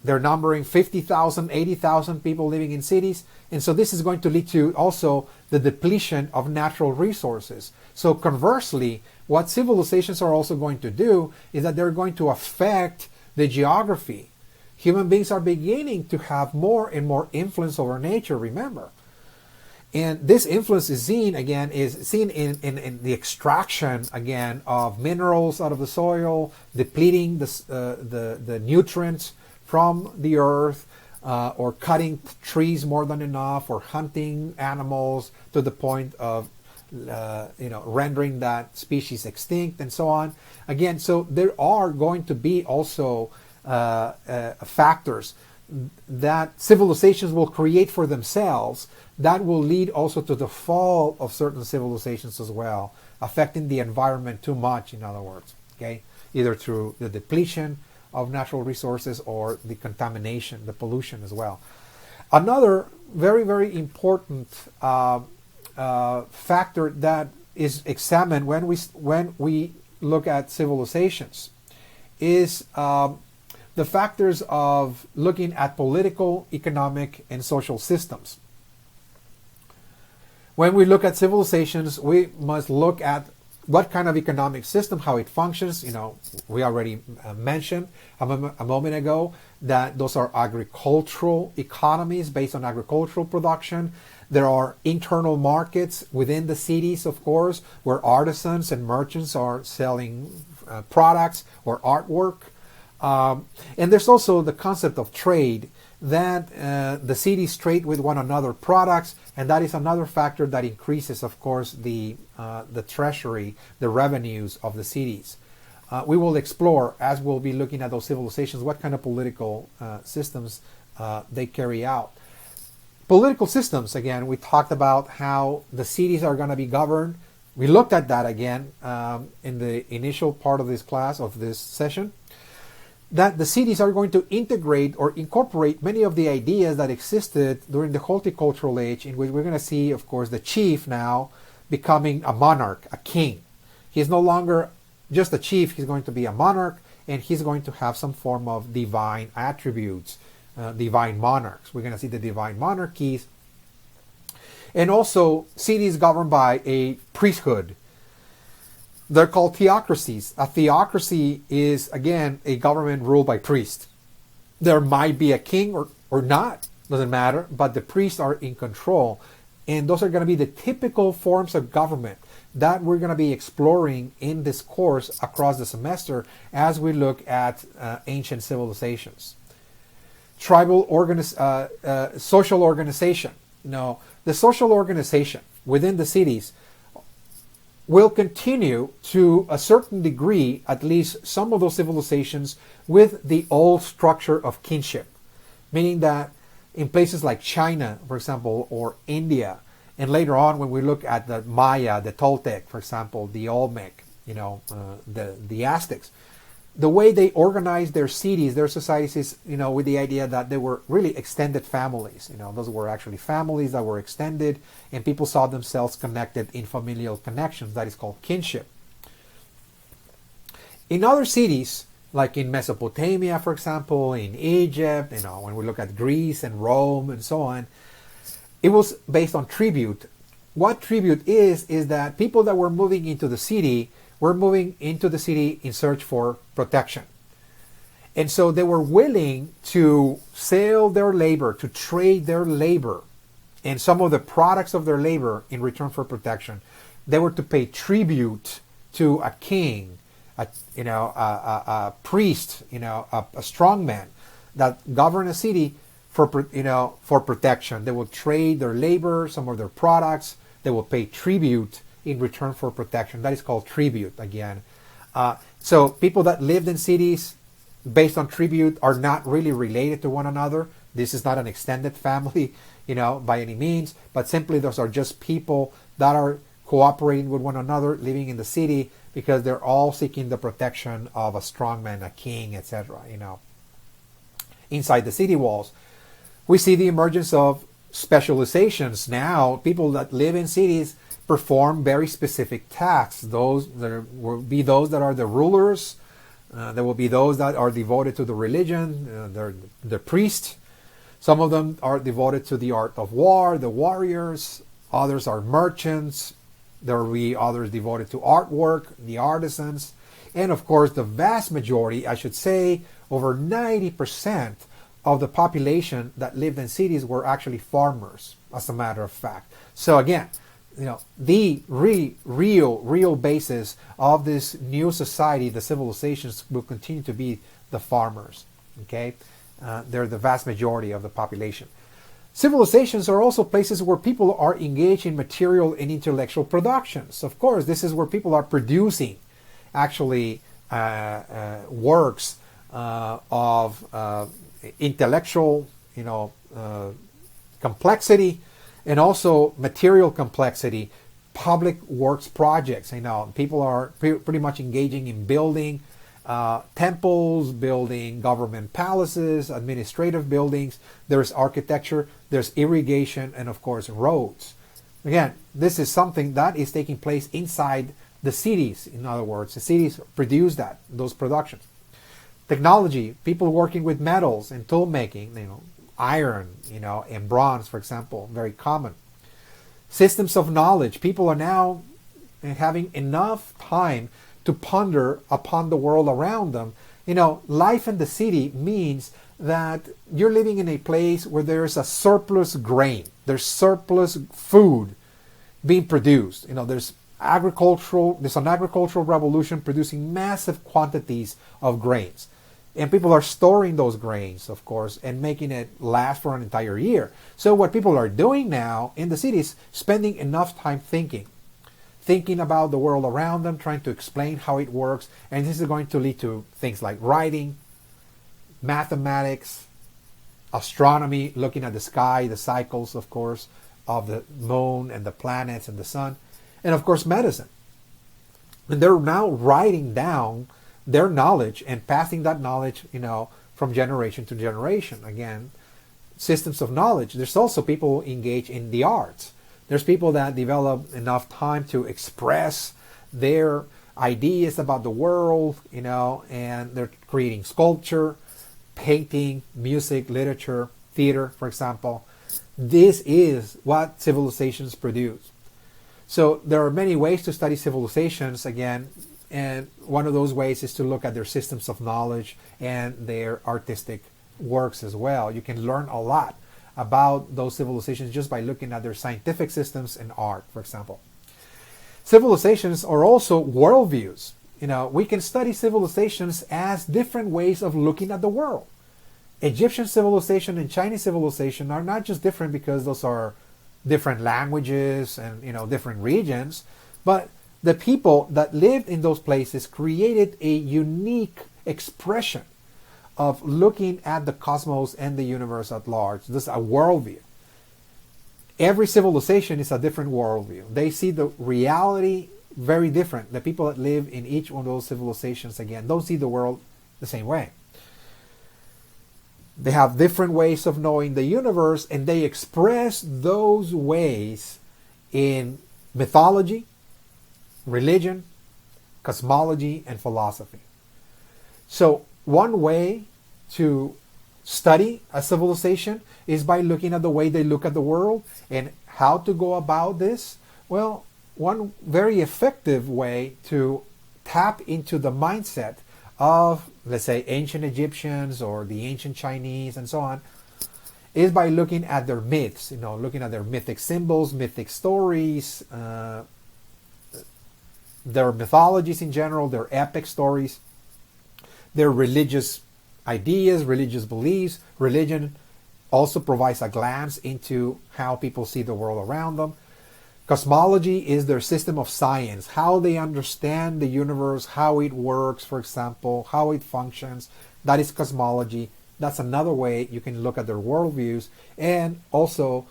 They're numbering 50,000, 80,000 people living in cities. And so this is going to lead to also the depletion of natural resources. So conversely, what civilizations are also going to do is that they're going to affect the geography. Human beings are beginning to have more and more influence over nature, remember. And this influence is seen in the extraction, again, of minerals out of the soil, depleting the nutrients from the earth, or cutting trees more than enough, or hunting animals to the point of rendering that species extinct, and so on. Again, so there are going to be also factors that civilizations will create for themselves that will lead also to the fall of certain civilizations as well, affecting the environment too much, in other words, okay? Either through the depletion of natural resources or the contamination, the pollution as well. Another very, very important factor that is examined when we look at civilizations is the factors of looking at political, economic, and social systems. When we look at civilizations, we must look at what kind of economic system, how it functions. We already mentioned a moment ago that those are agricultural economies based on agricultural production. There are internal markets within the cities, of course, where artisans and merchants are selling products or artwork. And there's also the concept of trade, that the cities trade with one another products, and that is another factor that increases, of course, the treasury, the revenues of the cities. We will explore, as we'll be looking at those civilizations, what kind of political systems they carry out. Political systems, again, we talked about how the cities are going to be governed. We looked at that again in the initial part of this class, of this session, that the cities are going to integrate or incorporate many of the ideas that existed during the horticultural age, in which we're going to see, of course, the chief now becoming a monarch, a king. He's no longer just a chief, he's going to be a monarch, and he's going to have some form of divine attributes, divine monarchs. We're going to see the divine monarchies. And also cities governed by a priesthood. They're called theocracies. A theocracy is, again, a government ruled by priests. There might be a king or not, doesn't matter, but the priests are in control. And those are going to be the typical forms of government that we're going to be exploring in this course across the semester as we look at ancient civilizations. Social organization. The social organization within the cities will continue to a certain degree, at least some of those civilizations, with the old structure of kinship. Meaning that in places like China, for example, or India, and later on when we look at the Maya, the Toltec, for example, the Olmec, the Aztecs, the way they organized their cities, their societies, with the idea that they were really extended families. Those were actually families that were extended, and people saw themselves connected in familial connections. That is called kinship. In other cities, like in Mesopotamia, for example, in Egypt, when we look at Greece and Rome and so on, it was based on tribute. What tribute is that people that were moving into the city were moving into the city in search for protection. And so they were willing to sell their labor, to trade their labor and some of the products of their labor in return for protection. They were to pay tribute to a king, a priest, a strong man that governed a city for protection. They will trade their labor, some of their products. They will pay tribute in return for protection. That is called tribute again. So people that lived in cities based on tribute are not really related to one another. This is not an extended family, by any means, but simply those are just people that are cooperating with one another, living in the city, because they're all seeking the protection of a strong man, a king, etc. Inside the city walls, we see the emergence of specializations. Now, people that live in cities perform very specific tasks. There will be those that are the rulers. There will be those that are devoted to the religion. They're the priests. Some of them are devoted to the art of war, the warriors. Others are merchants. There will be others devoted to artwork, the artisans. And of course, the vast majority, I should say, over 90% of the population that lived in cities were actually farmers, as a matter of fact. So again, the real basis of this new society, the civilizations, will continue to be the farmers. Okay, they're the vast majority of the population. Civilizations are also places where people are engaged in material and intellectual productions. Of course, this is where people are producing actually works of intellectual, complexity, and also material complexity. Public works projects. People are pretty much engaging in building temples, building government palaces, administrative buildings. There's architecture, there's irrigation, and of course roads. Again, this is something that is taking place inside the cities. In other words, the cities produce those productions. Technology, people working with metals and tool making, iron, and bronze, for example, very common. Systems of knowledge. People are now having enough time to ponder upon the world around them. Life in the city means that you're living in a place where there's a surplus grain, there's surplus food being produced. There's an agricultural revolution producing massive quantities of grains. And people are storing those grains, of course, and making it last for an entire year. So what people are doing now in the cities, spending enough time thinking about the world around them, trying to explain how it works. And this is going to lead to things like writing, mathematics, astronomy, looking at the sky, the cycles, of course, of the moon and the planets and the sun, and of course medicine. And they're now writing down their knowledge and passing that knowledge, from generation to generation. Again, systems of knowledge. There's also people engaged in the arts. There's people that develop enough time to express their ideas about the world, and they're creating sculpture, painting, music, literature, theater, for example. This is what civilizations produce. So there are many ways to study civilizations, again, and one of those ways is to look at their systems of knowledge and their artistic works as well. You can learn a lot about those civilizations just by looking at their scientific systems and art, for example. Civilizations are also worldviews. We can study civilizations as different ways of looking at the world. Egyptian civilization and Chinese civilization are not just different because those are different languages and different regions, but the people that lived in those places created a unique expression of looking at the cosmos and the universe at large. This is a worldview. Every civilization is a different worldview. They see the reality very different. The people that live in each one of those civilizations, again, don't see the world the same way. They have different ways of knowing the universe, and they express those ways in mythology, religion, cosmology, and philosophy. So one way to study a civilization is by looking at the way they look at the world. And how to go about this? Well, one very effective way to tap into the mindset of, let's say, ancient Egyptians or the ancient Chinese and so on, is by looking at their myths, looking at their mythic symbols, mythic stories, their mythologies in general, their epic stories, their religious ideas, religious beliefs. Religion also provides a glance into how people see the world around them. Cosmology is their system of science, how they understand the universe, how it works, for example, how it functions. That is cosmology. That's another way you can look at their worldviews, and also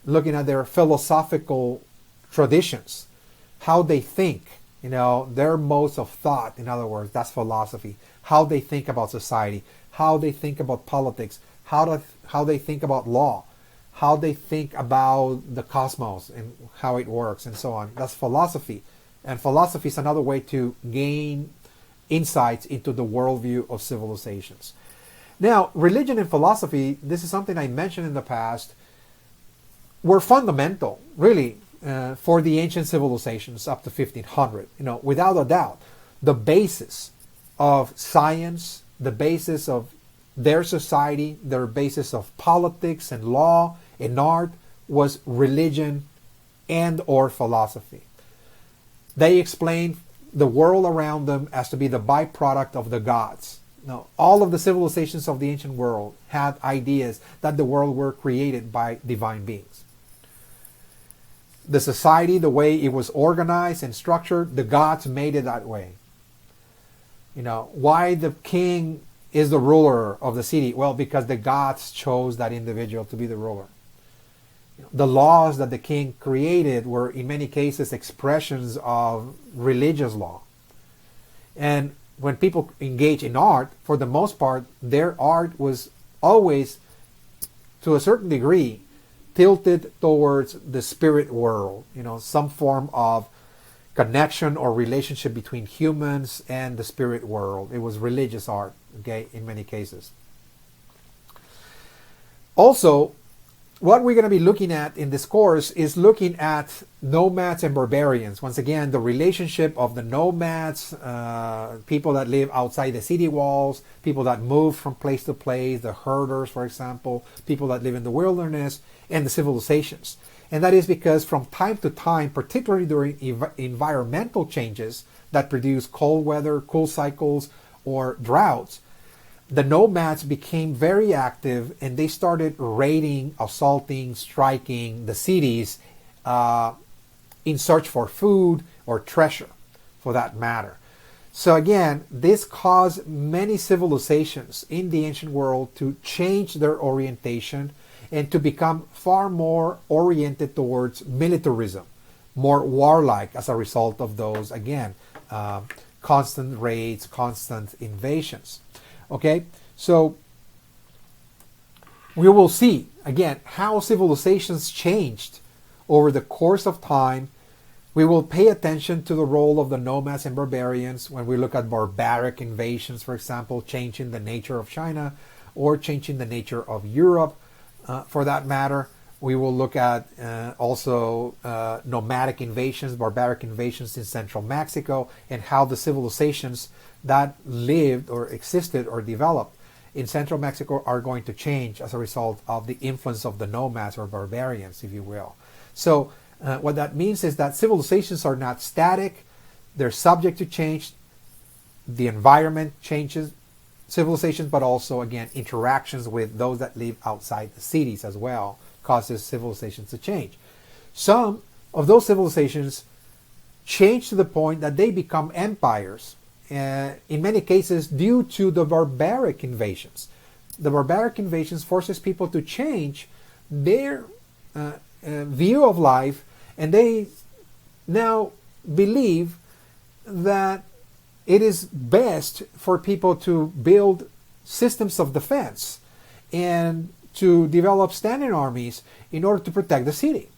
looking at their philosophical traditions, how they think, their modes of thought. In other words, that's philosophy. How they think about society, how they think about politics, how they think about law, how they think about the cosmos and how it works, and so on. That's philosophy. And philosophy is another way to gain insights into the worldview of civilizations. Now, religion and philosophy, this is something I mentioned in the past, were fundamental, really, for the ancient civilizations up to 1500. Without a doubt, the basis of science, the basis of their society, their basis of politics and law and art was religion and or philosophy. They explained the world around them as to be the byproduct of the gods. Now, all of the civilizations of the ancient world had ideas that the world were created by divine beings. The society, the way it was organized and structured, the gods made it that way. Why the king is the ruler of the city? Well, because the gods chose that individual to be the ruler. The laws that the king created were in many cases expressions of religious law. And when people engage in art, for the most part, their art was always, to a certain degree, tilted towards the spirit world, some form of connection or relationship between humans and the spirit world. It was religious art, in many cases. Also, what we're going to be looking at in this course is looking at nomads and barbarians. Once again, the relationship of the nomads, people that live outside the city walls, people that move from place to place, the herders, for example, people that live in the wilderness, and the civilizations. And that is because from time to time, particularly during environmental changes that produce cold weather, cool cycles, or droughts, the nomads became very active, and they started raiding, assaulting, striking the cities in search for food or treasure, for that matter. So again, this caused many civilizations in the ancient world to change their orientation and to become far more oriented towards militarism, more warlike as a result of those, again, constant raids, constant invasions. Okay, so we will see, again, how civilizations changed over the course of time. We will pay attention to the role of the nomads and barbarians when we look at barbaric invasions, for example, changing the nature of China or changing the nature of Europe, for that matter. We will look at also nomadic invasions, barbaric invasions in central Mexico, and how the civilizations that lived or existed or developed in central Mexico are going to change as a result of the influence of the nomads or barbarians, if you will. So what that means is that civilizations are not static. They're subject to change. The environment changes civilizations, but also, again, interactions with those that live outside the cities as well causes civilizations to change. Some of those civilizations change to the point that they become empires, in many cases due to the barbaric invasions. The barbaric invasions forces people to change their view of life, and they now believe that it is best for people to build systems of defense and to develop standing armies in order to protect the city.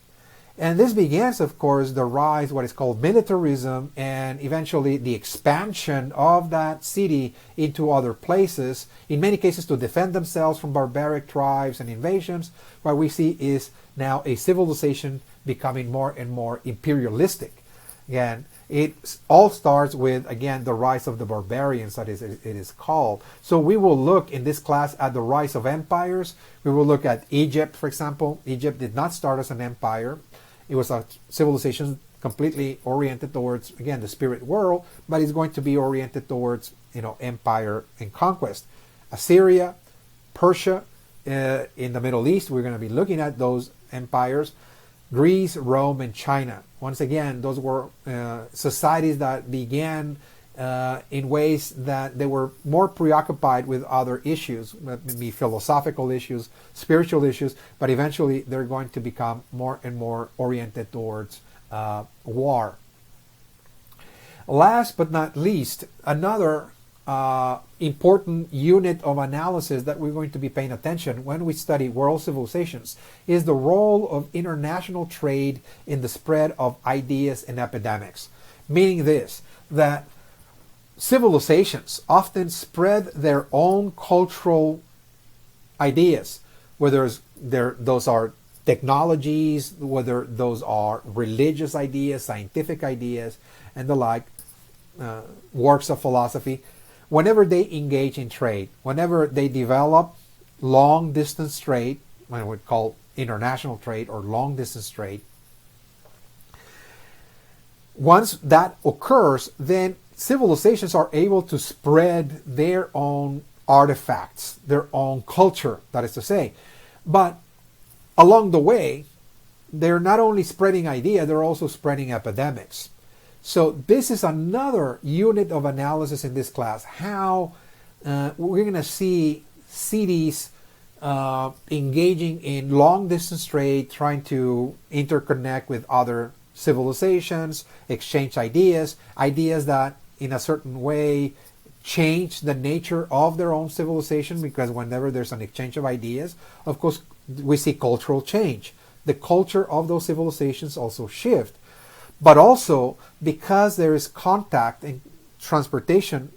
And this begins, of course, the rise, what is called militarism, and eventually the expansion of that city into other places, in many cases to defend themselves from barbaric tribes and invasions. What we see is now a civilization becoming more and more imperialistic. Again, it all starts with, again, the rise of the barbarians, that is, it is called. So we will look in this class at the rise of empires. We will look at Egypt, for example. Egypt did not start as an empire. It was a civilization completely oriented towards, again, the spirit world, but it's going to be oriented towards, empire and conquest. Assyria, Persia, in the Middle East, we're going to be looking at those empires. Greece, Rome, and China. Once again, those were societies that began in ways that they were more preoccupied with other issues, maybe philosophical issues, spiritual issues, but eventually they're going to become more and more oriented towards war. Last but not least, another important unit of analysis that we're going to be paying attention when we study world civilizations is the role of international trade in the spread of ideas and epidemics. Meaning this, that civilizations often spread their own cultural ideas, whether those are technologies, whether those are religious ideas, scientific ideas, and the like, works of philosophy. Whenever they engage in trade, whenever they develop long-distance trade, what I would call international trade or long-distance trade, once that occurs, then civilizations are able to spread their own artifacts, their own culture, that is to say. But along the way, they're not only spreading ideas, they're also spreading epidemics. So this is another unit of analysis in this class, how we're going to see cities engaging in long-distance trade, trying to interconnect with other civilizations, exchange ideas that in a certain way change the nature of their own civilization, because whenever there's an exchange of ideas, of course, we see cultural change. The culture of those civilizations also shift. But also, because there is contact and transportation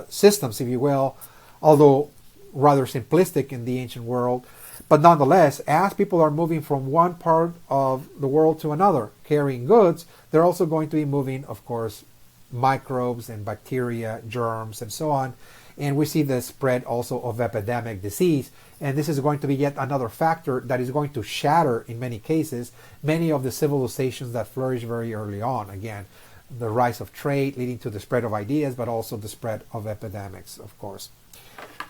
systems, if you will, although rather simplistic in the ancient world, but nonetheless, as people are moving from one part of the world to another, carrying goods, they're also going to be moving, of course, microbes and bacteria, germs, and so on. And we see the spread also of epidemic disease. And this is going to be yet another factor that is going to shatter, in many cases, many of the civilizations that flourished very early on. Again, the rise of trade leading to the spread of ideas, but also the spread of epidemics, of course.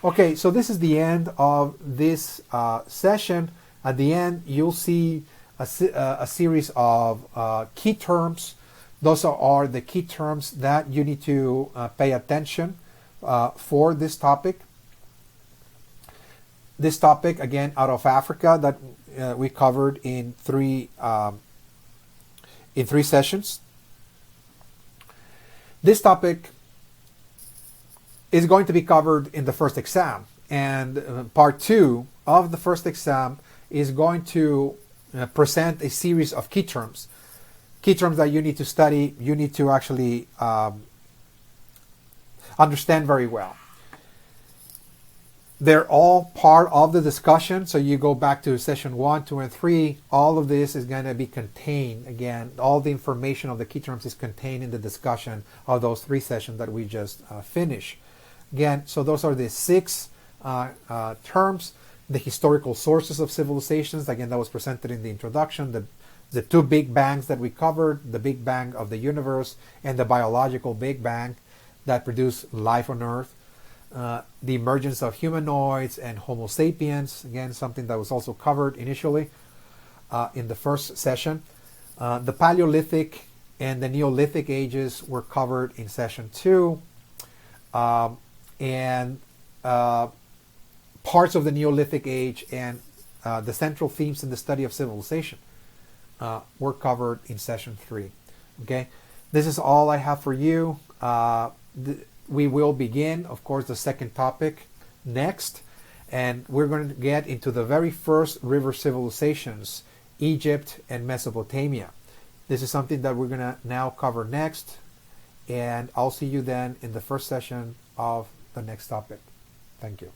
Okay, so this is the end of this session. At the end, you'll see a series of key terms. Those are the key terms that you need to pay attention for this topic. This topic, again, out of Africa, that we covered in three sessions. This topic is going to be covered in the first exam, and part 2 of the first exam is going to present a series of key terms that you need to study, you need to actually understand very well. they're all part of the discussion. So you go back to session 1, 2, and 3. All of this is going to be contained. Again, all the information of the key terms is contained in the discussion of those 3 sessions that we just finished. Again, so those are the 6 terms. The historical sources of civilizations, again, that was presented in the introduction. The 2 big bangs that we covered, the Big Bang of the universe and the biological Big Bang that produced life on Earth. The emergence of humanoids and Homo sapiens, again, something that was also covered initially in the first session. The Paleolithic and the Neolithic ages were covered in session 2. And parts of the Neolithic age and the central themes in the study of civilization were covered in session 3. Okay, this is all I have for you. We will begin, of course, the second topic next, and we're going to get into the very first river civilizations, Egypt and Mesopotamia. This is something that we're going to now cover next, and I'll see you then in the first session of the next topic. Thank you.